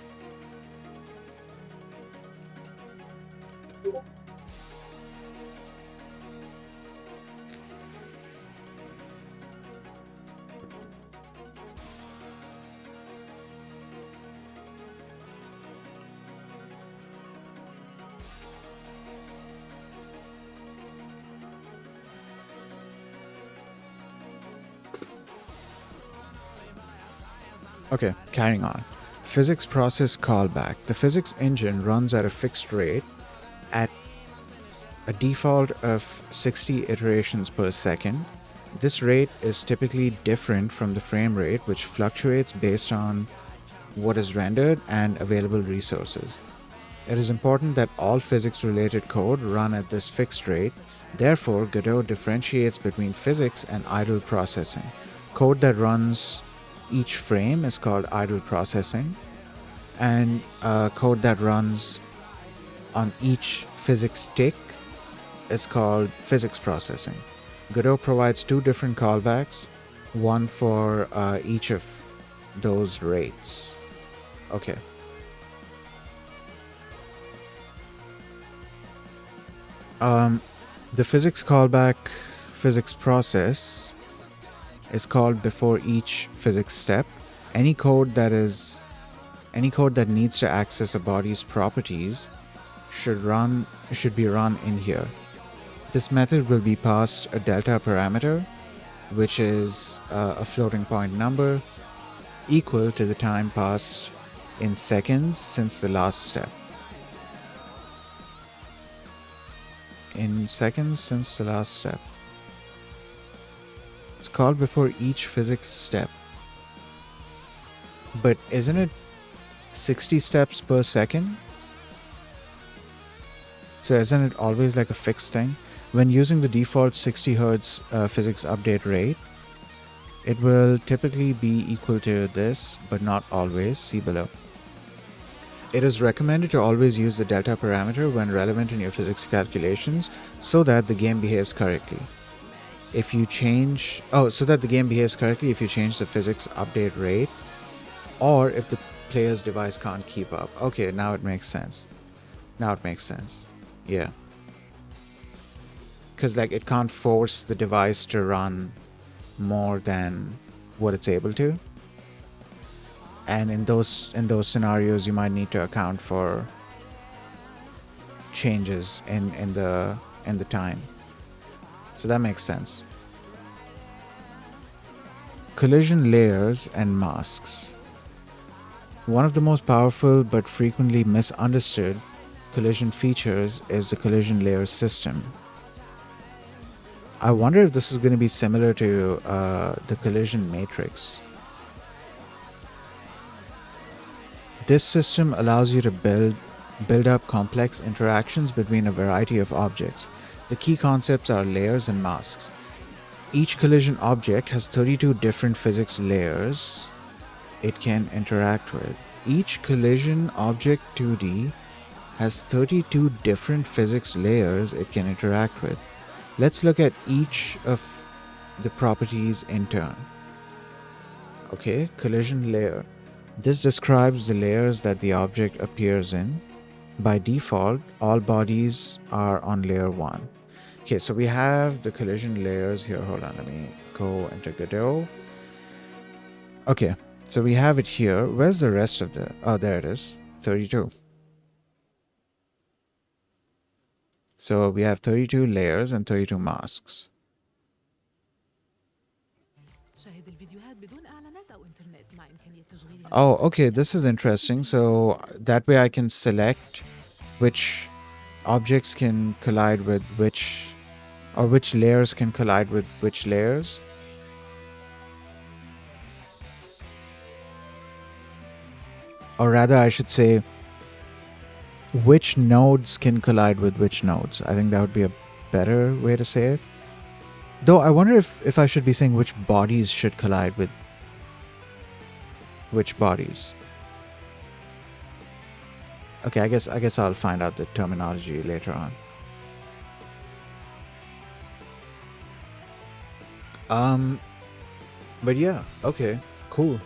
Okay, carrying on. Physics process callback. The physics engine runs at a fixed rate at a default of 60 iterations per second. This rate is typically different from the frame rate, which fluctuates based on what is rendered and available resources. It is important that all physics-related code run at this fixed rate. Therefore, Godot differentiates between physics and idle processing. Code that runs each frame is called idle processing, and code that runs on each physics tick is called physics processing. Godot provides two different callbacks, one for each of those rates. Okay. The physics callback physics process is called before each physics step. Any code that needs to access a body's properties should be run in here. This method will be passed a delta parameter, which is a floating point number equal to the time passed in seconds since the last step. In seconds since the last step. It's called before each physics step. But isn't it 60 steps per second? So isn't it always like a fixed thing? When using the default 60 Hz physics update rate, it will typically be equal to this, but not always. See below. It is recommended to always use the delta parameter when relevant in your physics calculations so that the game behaves correctly. If you change... so that the game behaves correctly if you change the physics update rate or if the player's device can't keep up. Okay, now it makes sense. Yeah. Because like it can't force the device to run more than what it's able to. And in those scenarios, you might need to account for changes in the time. So that makes sense. Collision layers and masks. One of the most powerful but frequently misunderstood collision features is the collision layer system. I wonder if this is going to be similar to the collision matrix. This system allows you to build up complex interactions between a variety of objects. The key concepts are layers and masks. Each collision object has 32 different physics layers it can interact with. Each collision object 2D has 32 different physics layers it can interact with. Let's look at each of the properties in turn. Okay, collision layer. This describes the layers that the object appears in. By default, all bodies are on layer 1. Okay, so we have the collision layers here. Hold on, let me go into Godot. Okay, so we have it here. Where's the rest of the... Oh, there it is. 32. So we have 32 layers and 32 masks. Oh, okay, this is interesting. So that way I can select which objects can collide with which, or which layers can collide with which layers. Or rather, I should say, which nodes can collide with which nodes. I think that would be a better way to say it. Though I wonder if I should be saying which bodies should collide with which bodies. Okay, I guess I'll find out the terminology later on. But yeah, okay, cool.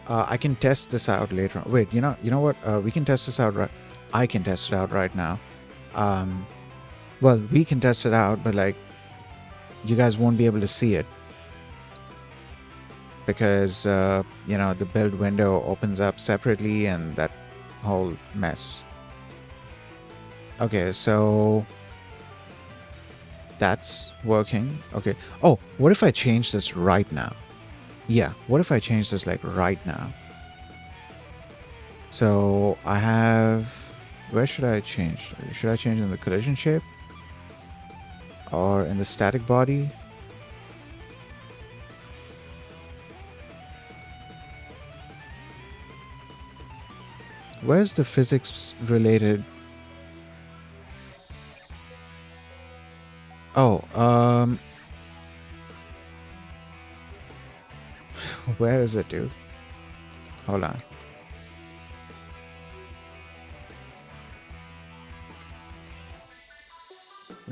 I can test this out later on. Wait, you know what? We can test this out right. I can test it out right now. Well, we can test it out, but like, you guys won't be able to see it because the build window opens up separately and that whole mess. Okay, so that's working. Okay. Oh, what if I change this right now? Yeah, what if I change this like right now? So I have... Where should I change? Should I change in the collision shape? Or in the static body? Where's the physics related? Oh, where is it, dude? Hold on.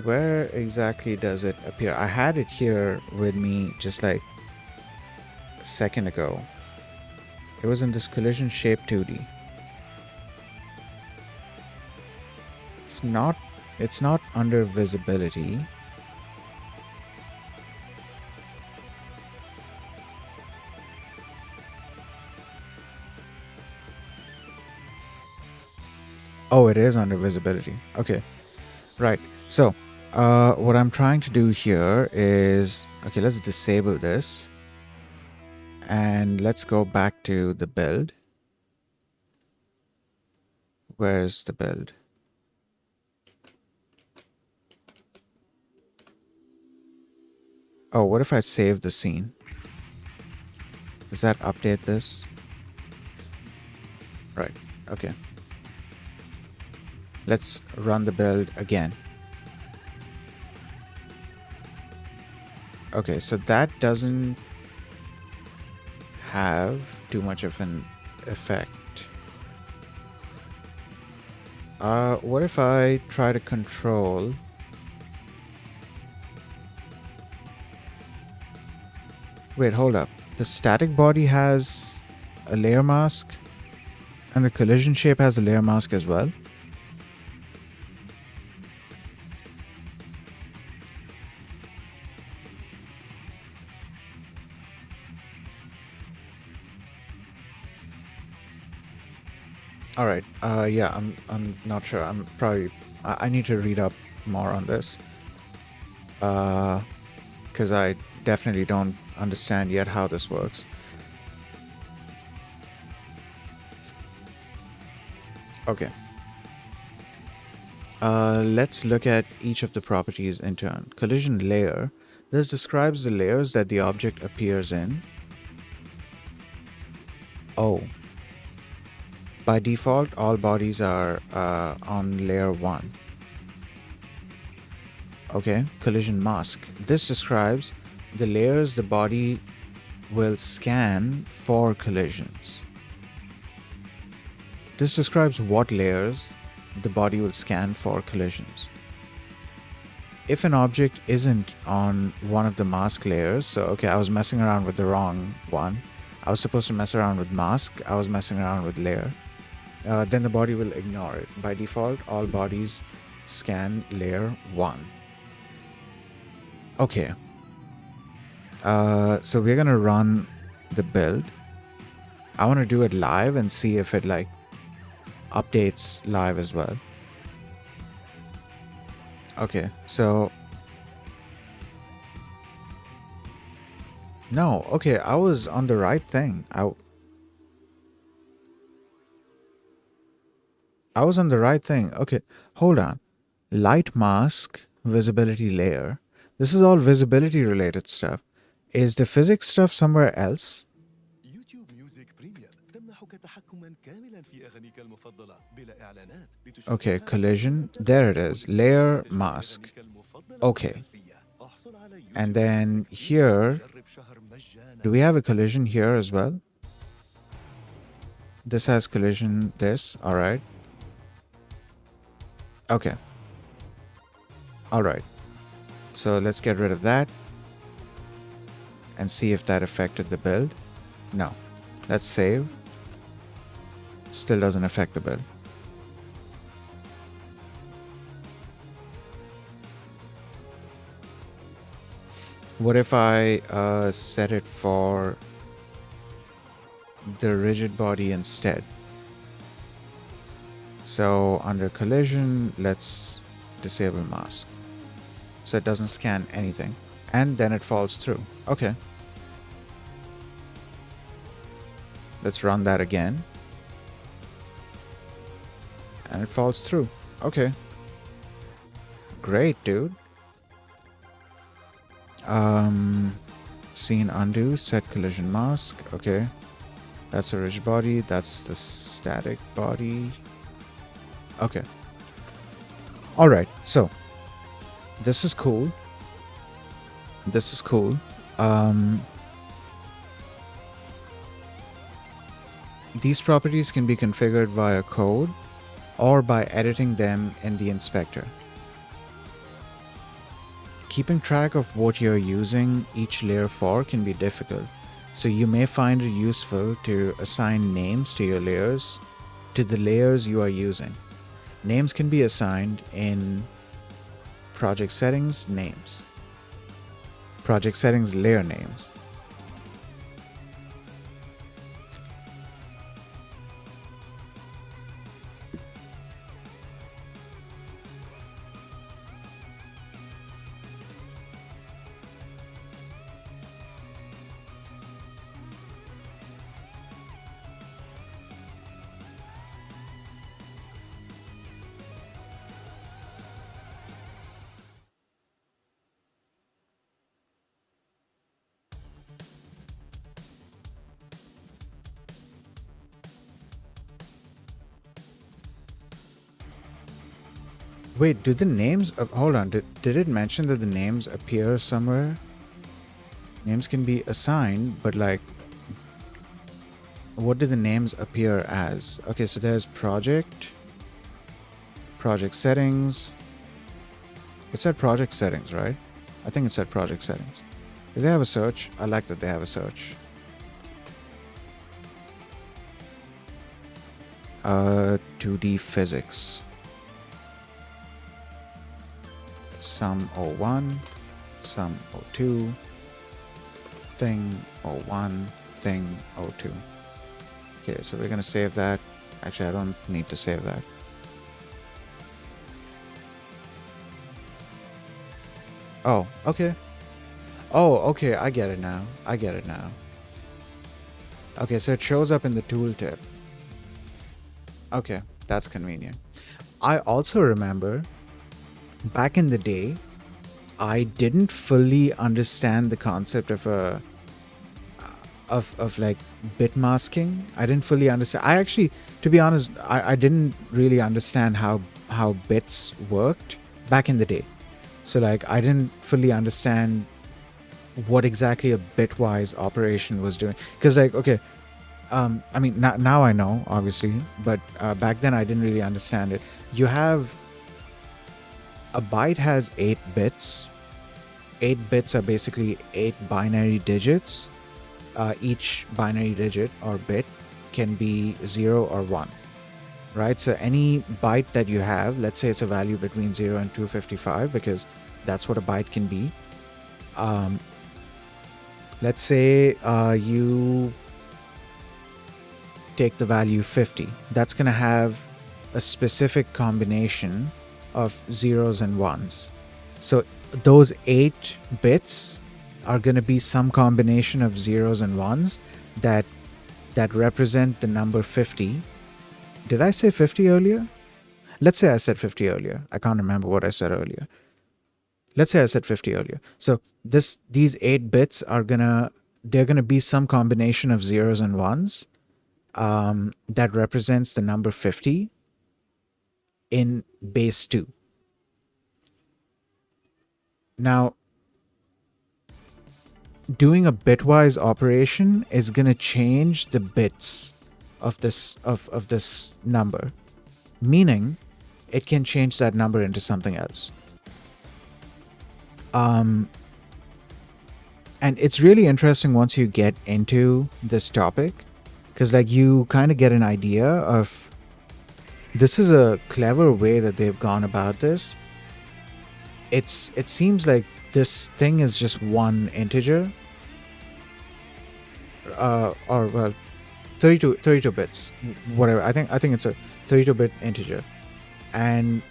Where exactly does it appear? I had it here with me just like a second ago. It was in this collision shape 2D. It's not under visibility. Oh, it is under visibility. Okay. Right. So, what I'm trying to do here is, okay, let's disable this and let's go back to the build. Where's the build? Oh, what if I save the scene? Does that update this? Right. Okay. Let's run the build again. Okay, so that doesn't have too much of an effect. What if I try to control? Wait, hold up. The static body has a layer mask, and the collision shape has a layer mask as well. All right. Yeah, I'm not sure. I'm probably I need to read up more on this. Because I definitely don't understand yet how this works. Okay. Let's look at each of the properties in turn. Collision layer. This describes the layers that the object appears in. Oh. By default, all bodies are on layer 1. Okay. Collision mask. This describes the layers the body will scan for collisions. This describes what layers the body will scan for collisions. If an object isn't on one of the mask layers, so okay, I was messing around with the wrong one. I was supposed to mess around with mask, I was messing around with layer. Then the body will ignore it. By default, all bodies scan layer 1. Okay. So we're gonna run the build. I want to do it live and see if it like updates live as well. Okay, so no, okay, I was on the right thing. I was on the right thing. Okay, hold on. Light mask, visibility layer. This is all visibility related stuff. Is the physics stuff somewhere else? يوتيوب ميوزك بريميوم تمنحك تحكما كاملا في أغانيك المفضلة بلا إعلانات Okay, لتشاهدها collision. There it وتستمتع is. باستماع Layer تجربة mask. أغانيك المفضلة في Okay. الخلفية. احصل على And يوتيوب then ميوزك بريميوم here, وجرب شهر مجانا. do we have a collision here as well? This has collision, this. All right. Okay. All right. So let's get rid of that and see if that affected the build. No. Let's save. Still doesn't affect the build. What if I set it for the rigid body instead? So under collision, let's disable mask. So it doesn't scan anything. And then it falls through. Okay. Let's run that again. And it falls through. Okay. Great, dude. Scene undo, set collision mask. Okay. That's a rigid body. That's the static body. Okay. All right. So this is cool. This is cool. These properties can be configured via code or by editing them in the inspector. Keeping track of what you're using each layer for can be difficult, so you may find it useful to assign names to your layers, to the layers you are using. Names can be assigned in project settings names, project settings layer names. Wait, do the names... hold on, did it mention that the names appear somewhere? Names can be assigned, but like... what do the names appear as? Okay, so there's project... project settings... It said project settings, right? I think it said project settings. Do they have a search? I like that they have a search. 2D physics. Sum 01, sum 02, thing 01, thing 02. Okay, so we're gonna save that. Actually, I don't need to save that. Oh, okay. Oh, okay, I get it now. I get it now. Okay, so it shows up in the tooltip. Okay, that's convenient. I also remember back in the day, I didn't fully understand the concept of a of like bit masking. I didn't fully understand. I actually, to be honest, I didn't really understand how bits worked back in the day. So like I didn't fully understand what exactly a bitwise operation was doing. Because like, okay, I mean, now I know, obviously, but back then I didn't really understand it. You have... a byte has 8 bits. 8 bits are basically 8 binary digits. Each binary digit or bit can be 0 or 1. Right? So any byte that you have, let's say it's a value between 0 and 255, because that's what a byte can be. Let's say you take the value 50. That's going to have a specific combination of zeros and ones. So those 8 bits are going to be some combination of zeros and ones that represent the number 50. Did I say 50 earlier? Let's say I said 50 earlier. I can't remember what I said earlier. Let's say I said 50 earlier. So these 8 bits are they're gonna be some combination of zeros and ones that represents the number 50 in base 2. Now, doing a bitwise operation is going to change the bits of this number, meaning it can change that number into something else. And it's really interesting once you get into this topic, because like you kind of get an idea of... this is a clever way that they've gone about this. It seems like this thing is just one integer, or well, 32 bits, whatever. I think it's a 32-bit integer, and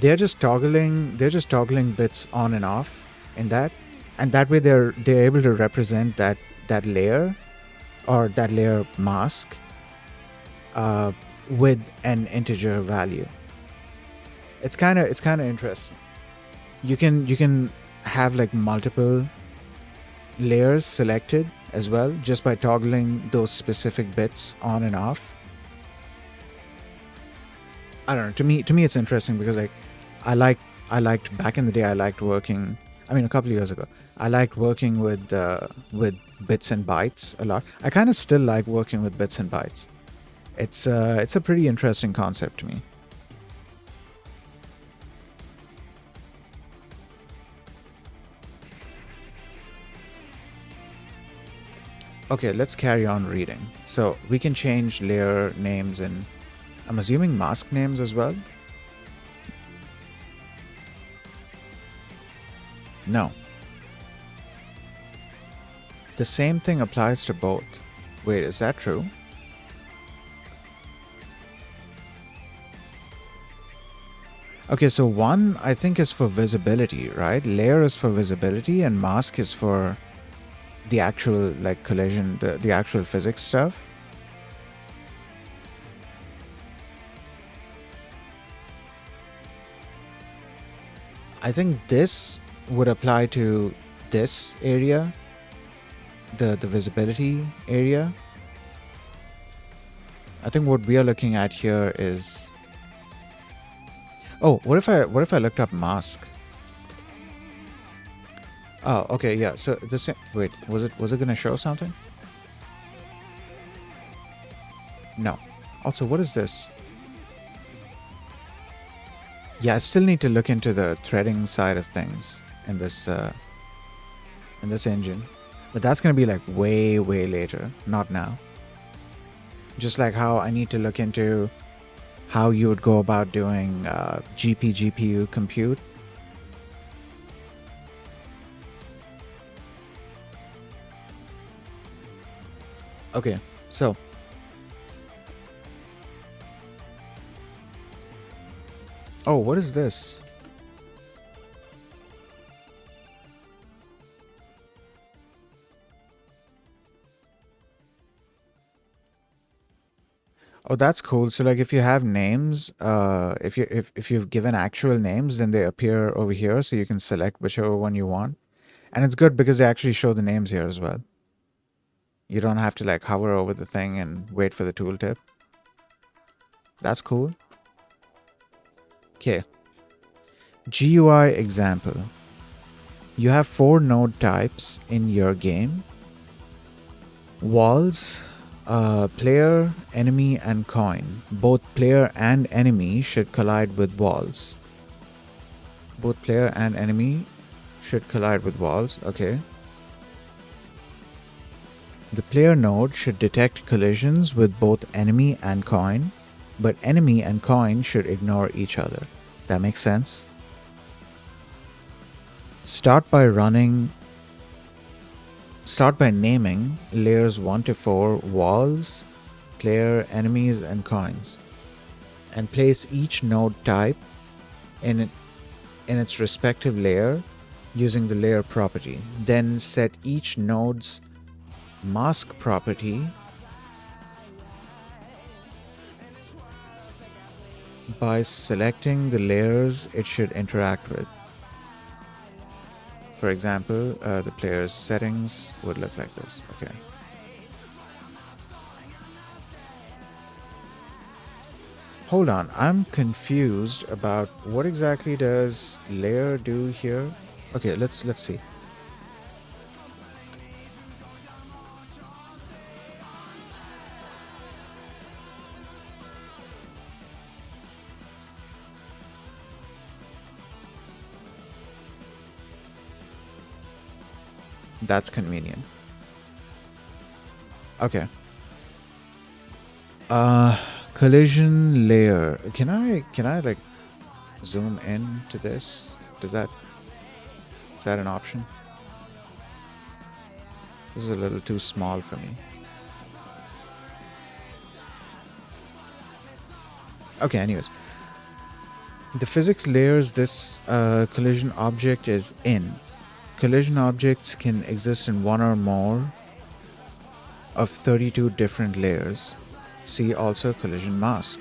they're just toggling bits on and off in that, and that way they're able to represent that layer or that layer mask with an integer value. It's kind of interesting. You can have like multiple layers selected as well, just by toggling those specific bits on and off. I don't know. To me, it's interesting because like, I like I liked back in the day. I liked working. I mean, a couple of years ago, I liked working with bits and bytes a lot. I kind of still like working with bits and bytes. It's a pretty interesting concept to me. Okay, let's carry on reading. So we can change layer names and I'm assuming mask names as well. No. The same thing applies to both. Wait, is that true? Okay, so one I think is for visibility, right? Layer is for visibility and mask is for the actual like collision, the actual physics stuff. I think this would apply to this area, the visibility area. I think what we are looking at here is, oh, what if I looked up mask? Oh, okay, yeah. So the same. Wait, was it gonna show something? No. Also, what is this? Yeah, I still need to look into the threading side of things in this engine, but that's gonna be like way later, not now. Just like how I need to look into how you would go about doing GPU compute. Okay, so oh, what is this? Oh, that's cool. So like if you have names, if you've given actual names, then they appear over here so you can select whichever one you want. And it's good because they actually show the names here as well. You don't have to like hover over the thing and wait for the tooltip. That's cool. Okay. GUI example. You have 4 node types in your game. Walls, player, enemy, and coin. Both player and enemy should collide with walls. Both player and enemy should collide with walls. Okay. The player node should detect collisions with both enemy and coin, but enemy and coin should ignore each other. That makes sense. Start by naming layers 1 to 4 walls, player, enemies, and coins, and place each node type in its respective layer using the layer property. Then set each node's mask property by selecting the layers it should interact with. For example, the player's settings would look like this. Okay. Hold on, I'm confused about what exactly does layer do here. Okay, let's see. That's convenient. Okay. Collision layer. Can I like zoom in to this? Is that an option? This is a little too small for me. Okay, anyways. The physics layers this collision object is in. Collision objects can exist in one or more of 32 different layers. See also collision mask.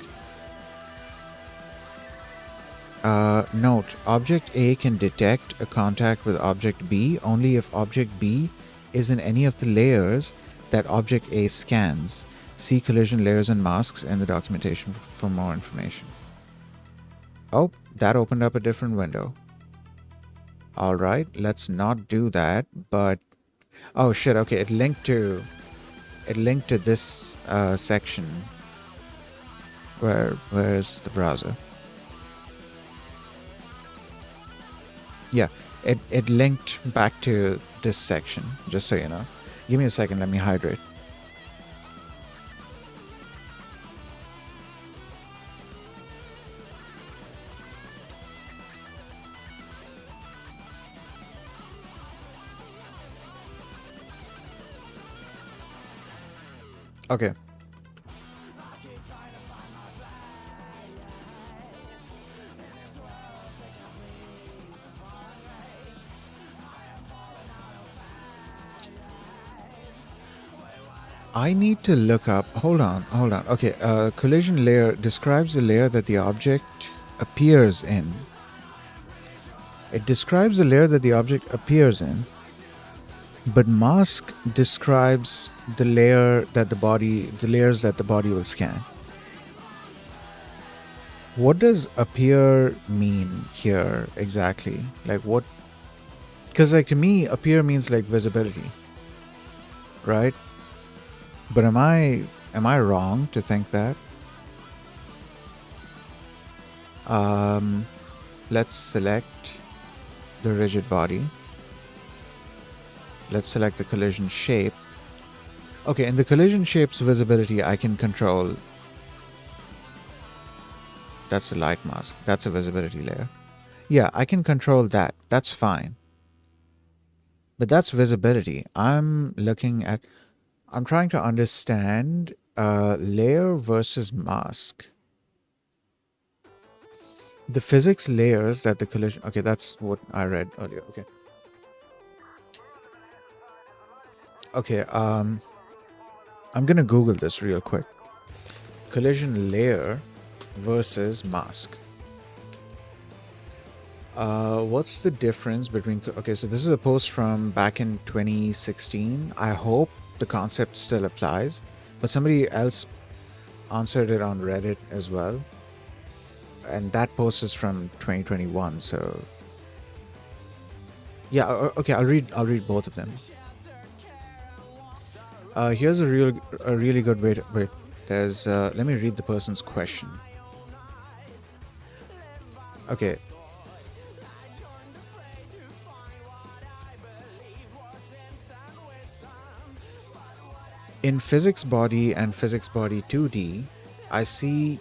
Note, object A can detect a contact with object B only if object B is in any of the layers that object A scans. See collision layers and masks in the documentation for more information. Oh, that opened up a different window. All right, let's not do that. But oh shit, okay, it linked to this section. Where's the browser? Yeah, it linked back to this section, just so you know. Give me a second, let me hydrate. Okay. I need to look up. Hold on. Okay, collision layer describes the layer that the object appears in. It describes the layer that the object appears in, but mask describes the layers that the body will scan. What does appear mean here exactly? Like what? Because like to me, appear means like visibility, right? But am I wrong to think that? Let's select the rigid body. Let's select the collision shape. Okay, in the collision shape's visibility, I can control. That's a light mask. That's a visibility layer. Yeah, I can control that. That's fine. But that's visibility. I'm trying to understand layer versus mask. The physics layers that the collision... Okay, that's what I read earlier. Okay. Okay, I'm gonna Google this real quick. Collision layer versus mask. What's the difference between... Okay, so this is a post from back in 2016. I hope the concept still applies, but somebody else answered it on Reddit as well. And that post is from 2021, so... Yeah, okay, I'll read both of them. Here's a really good way to... Wait, there's... let me read the person's question. Okay. In physics body and physics body 2D, I see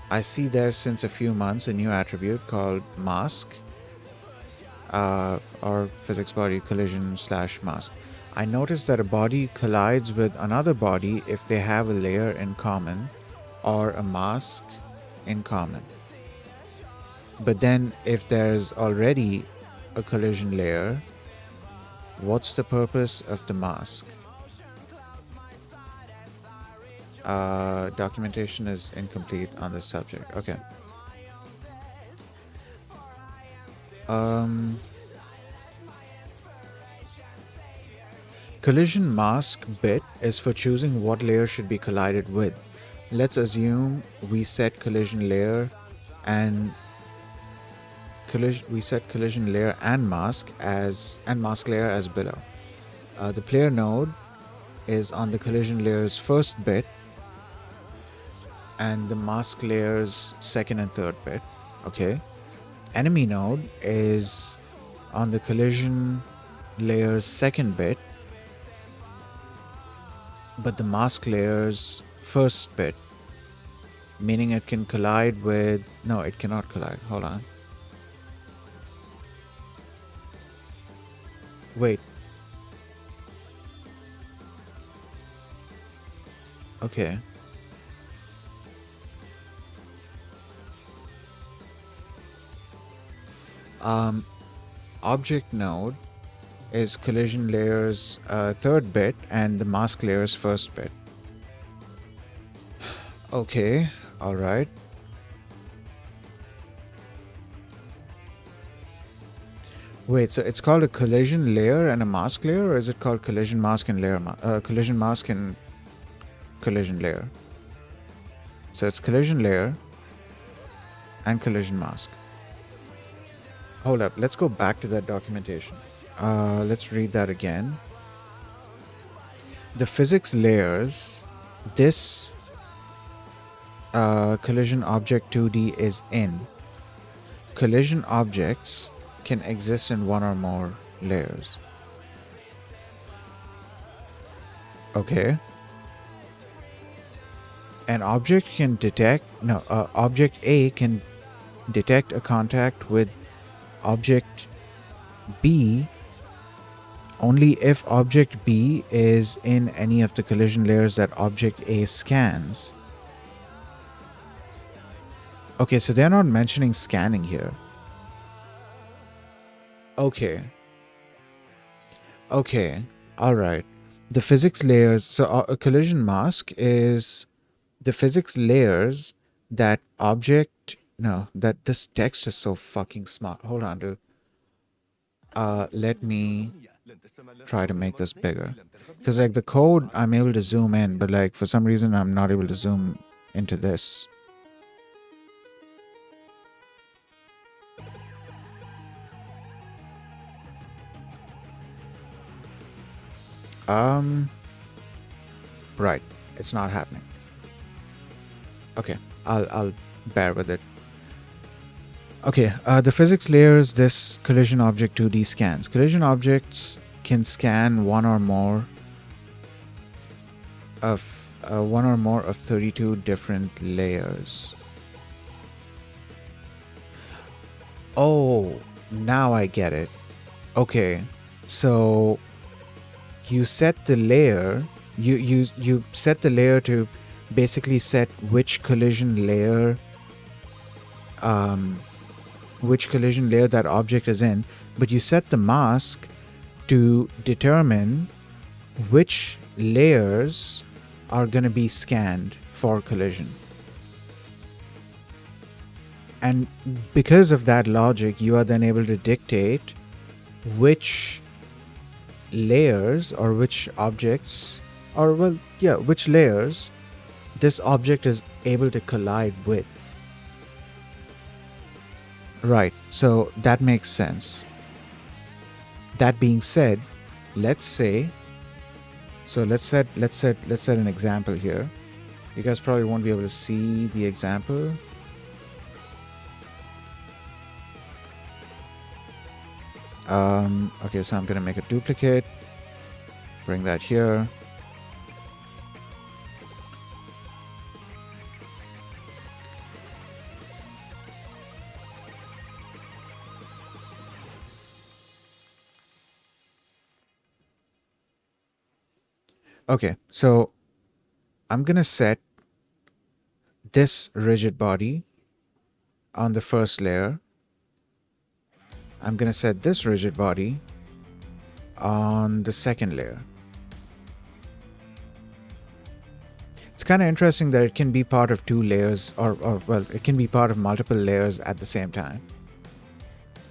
there since a few months a new attribute called mask, or physics body collision / mask. I noticed that a body collides with another body if they have a layer in common or a mask in common. But then if there's already a collision layer, what's the purpose of the mask? Documentation is incomplete on this subject. Okay. Collision mask bit is for choosing what layer should be collided with. Let's assume we set collision layer and mask layer as below. The player node is on the collision layer's first bit and the mask layer's second and third bit. Okay. Enemy node is on the collision layer's second bit, but the mask layer's first bit, meaning it can collide with... No, it cannot collide. Hold on. Wait. Okay. Object node is collision layer's third bit and the mask layer's first bit. Okay, alright. Wait, so it's called a collision layer and a mask layer, or is it called collision mask and collision mask and collision layer? So it's collision layer and collision mask. Hold up, let's go back to that documentation. Let's read that again. The physics layers, this collision object 2D is in. Collision objects can exist in one or more layers. Okay. An object can detect, no, object A can detect a contact with object B only if object B is in any of the collision layers that object A scans. Okay, so they're not mentioning scanning here. Okay. Okay. Alright. The physics layers, so a collision mask is the physics layers that object, no, that this text is so fucking smart. Hold on, dude. Let me try to make this bigger. Because like the code, I'm able to zoom in, but like for some reason, I'm not able to zoom into this. Right. It's not happening. Okay. I'll bear with it. Okay. The physics layers this collision object 2D scans. Collision objects can scan one or more of 32 different layers. Oh, now I get it. Okay. So you set the layer, you set the layer to basically set which collision layer that object is in, but you set the mask to determine which layers are going to be scanned for collision. And because of that logic, you are then able to dictate which layers or which objects, or well, yeah, which layers this object is able to collide with. Right, so that makes sense. That being said, let's say, so let's set an example here. You guys probably won't be able to see the example. Okay, so I'm gonna make a duplicate, bring that here. Okay, so I'm gonna set this rigid body on the first layer. I'm gonna set this rigid body on the second layer. It's kind of interesting that it can be part of two layers, or well, it can be part of multiple layers at the same time.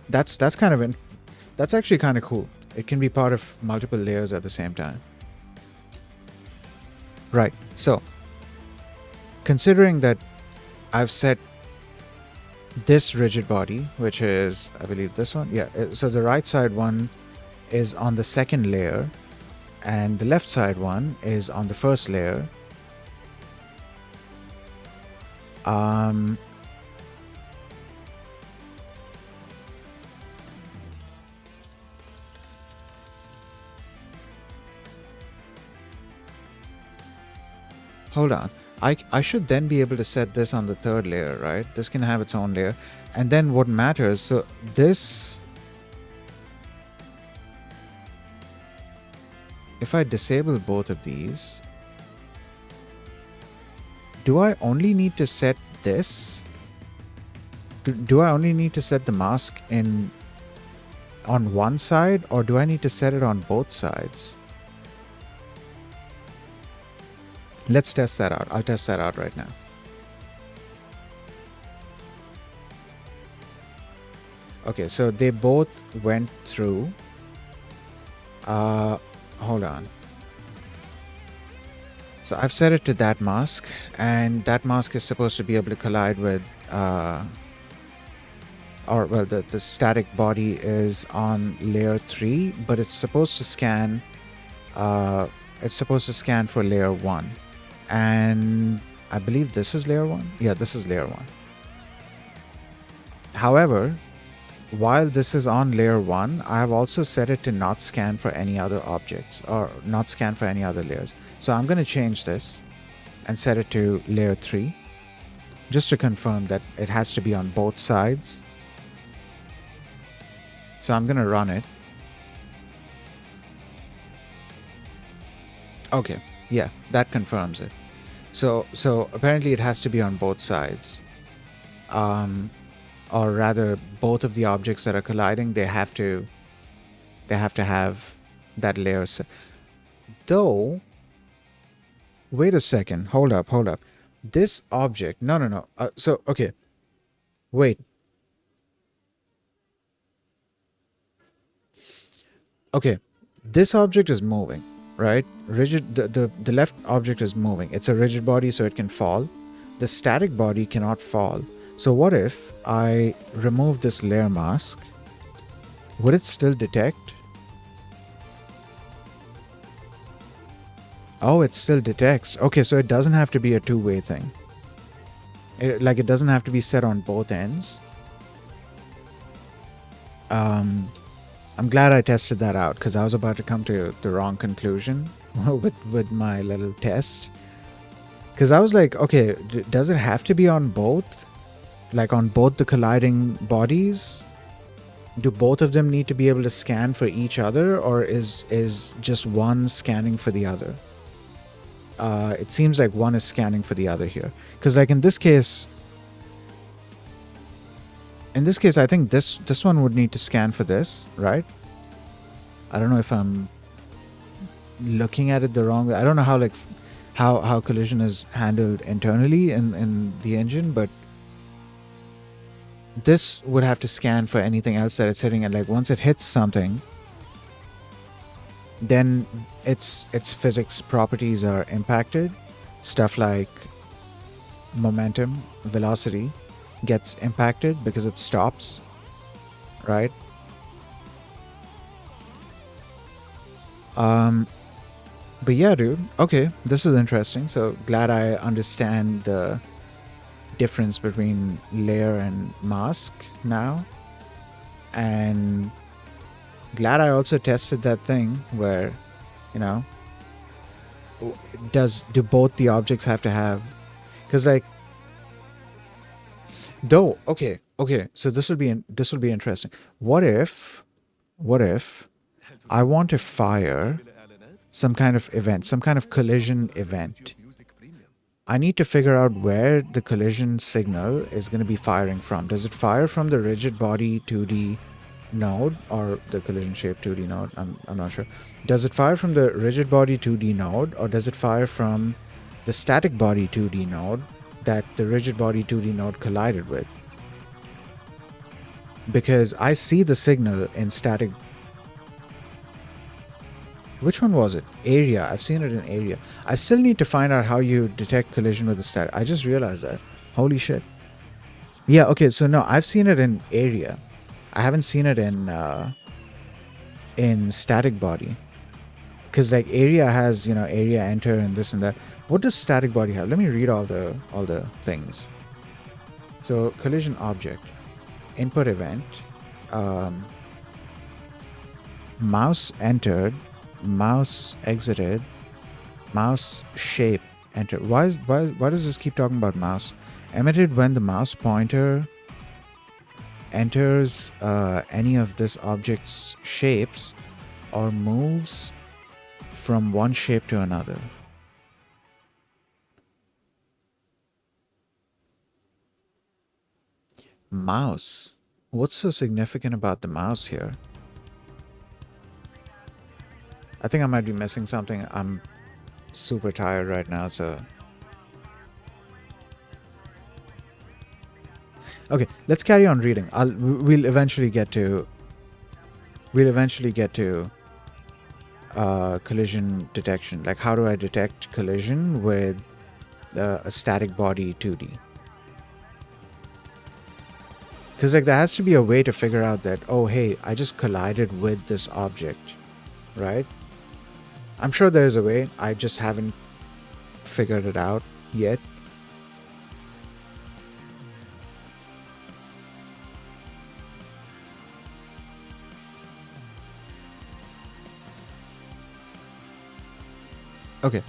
That's actually kind of cool. It can be part of multiple layers at the same time. Right. So, considering that I've set this rigid body, which is, I believe, this one. Yeah. So the right side one is on the second layer, and the left side one is on the first layer. Hold on. I should then be able to set this on the third layer, right? This can have its own layer. And then what matters, so this, if I disable both of these, do I only need to set this? Do I only need to set the mask on one side, or do I need to set it on both sides? Let's test that out. I'll test that out right now. Okay, so they both went through. Uh, hold on. So I've set it to that mask, and that mask is supposed to be able to collide with, or well, the static body is on layer 3, but it's supposed to scan. It's supposed to scan for layer 1, and I believe this is layer 1. Yeah, this is layer 1. However, while this is on layer 1, I have also set it to not scan for any other objects or not scan for any other layers. So I'm going to change this and set it to layer 3 just to confirm that it has to be on both sides. So I'm going to run it. Okay, yeah, that confirms it. So apparently it has to be on both sides. Or rather, both of the objects that are colliding, they have to have that layer set. Though, wait a second, hold up. This object, no. So okay, wait. Okay, this object is moving, right? Rigid. The left object is moving. It's a rigid body, so it can fall. The static body cannot fall. So what if I remove this layer mask? Would it still detect? Oh, it still detects. Okay, so it doesn't have to be a two-way thing. Like, it doesn't have to be set on both ends. I'm glad I tested that out, because I was about to come to the wrong conclusion with my little test. Because I was like, okay, does it have to be on both? Like, on both the colliding bodies? Do both of them need to be able to scan for each other, or is just one scanning for the other? It seems like one is scanning for the other here. Because like in this case, I think this one would need to scan for this, right? I don't know if I'm looking at it the wrong way. I don't know how how collision is handled internally in the engine, but this would have to scan for anything else that it's hitting, and like once it hits something, then its physics properties are impacted. Stuff like momentum, velocity gets impacted because it stops, right? But yeah, dude. Okay, this is interesting. So glad I understand the difference between layer and mask now. And glad I also tested that thing where, you know, do both the objects have to have, because like, though, okay, so this will be interesting. What if I want to fire some kind of event, some kind of collision event? I need to figure out where the collision signal is going to be firing from. Does it fire from the rigid body 2D node or the collision shape 2D node? I'm not sure. Does it fire from the rigid body 2D node, or does it fire from the static body 2D node that the rigid body 2D node collided with? Because I see the signal in static. Which one was it? Area. I've seen it in area. I still need to find out how you detect collision with the static. I just realized that. Holy shit. Yeah, okay, so no, I've seen it in area. I haven't seen it in static body. Because like area has, area enter and this and that. What does static body have? Let me read all the things. So collision object, input event, mouse entered, mouse exited, mouse shape entered. Why does this keep talking about mouse? Emitted when the mouse pointer enters any of this object's shapes or moves from one shape to another. Mouse. What's so significant about the mouse here? I think I might be missing something. I'm super tired right now, so Okay, let's carry on reading. We'll eventually get to collision detection. Like, how do I detect collision with a static body 2D? Because like there has to be a way to figure out that, oh hey, I just collided with this object, right? I'm sure there is a way. I just haven't figured it out yet. Okay.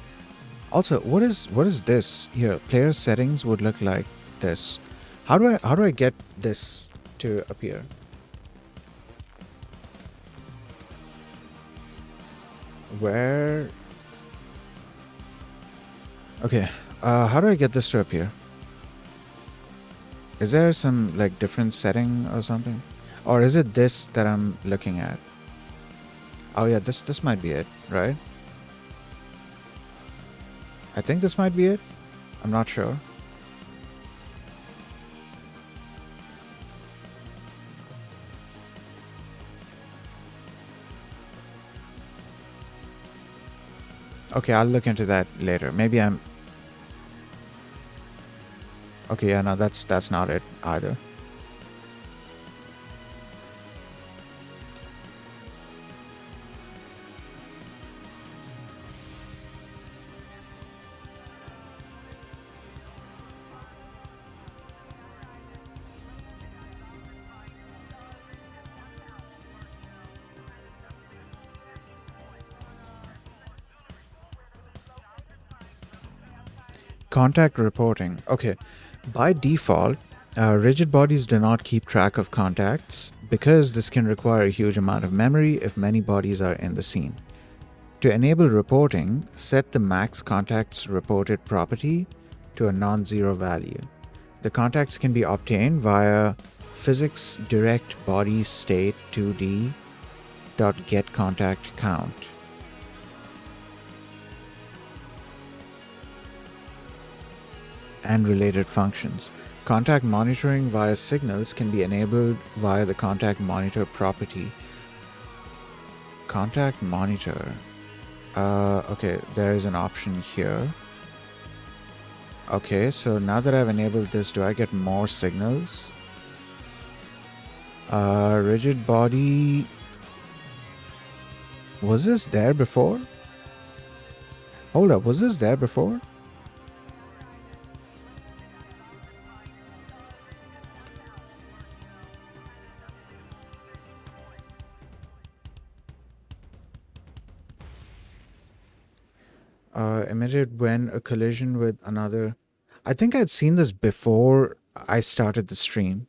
Also, what is this here? Player settings would look like this. How do I get this to appear? Where? Okay. How do I get this to appear? Is there some like different setting or something? Or is it this that I'm looking at? Oh yeah, this might be it, right? I think this might be it. I'm not sure. Okay, I'll look into that later. Maybe I'm... Okay, yeah, no, that's not it either. Contact reporting. Okay, by default, rigid bodies do not keep track of contacts because this can require a huge amount of memory if many bodies are in the scene. To enable reporting, set the max contacts reported property to a non-zero value. The contacts can be obtained via physics direct body state 2D dot get contact count. And related functions. Contact monitoring via signals can be enabled via the contact monitor property. Contact monitor. Okay, there is an option here. Okay, so now that I've enabled this, do I get more signals? Rigid body. Was this there before? Hold up, was this there before? Emitted when a collision with another. I think I'd seen this before I started the stream.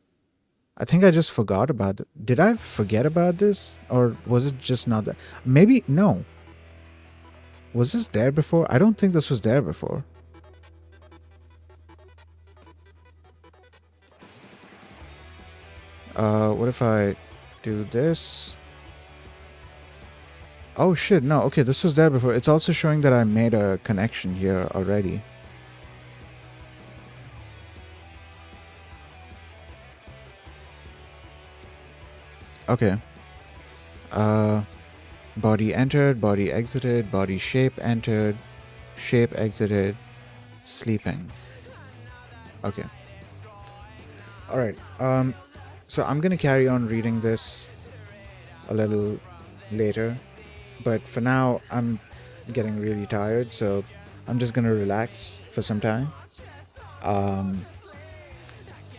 I think I just forgot about it. Did I forget about this? Or was it just not there? Maybe, no. Was this there before? I don't think this was there before. What if I do this? Oh shit, no, okay, this was there before. It's also showing that I made a connection here already. Okay. Body entered, body exited, body shape entered, shape exited, sleeping. Okay. Alright, so I'm gonna carry on reading this a little later, but for now I'm getting really tired, so I'm just gonna relax for some time.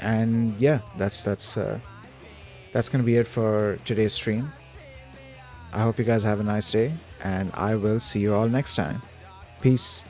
And yeah, that's gonna be it for today's stream. I hope you guys have a nice day, and I will see you all next time. Peace.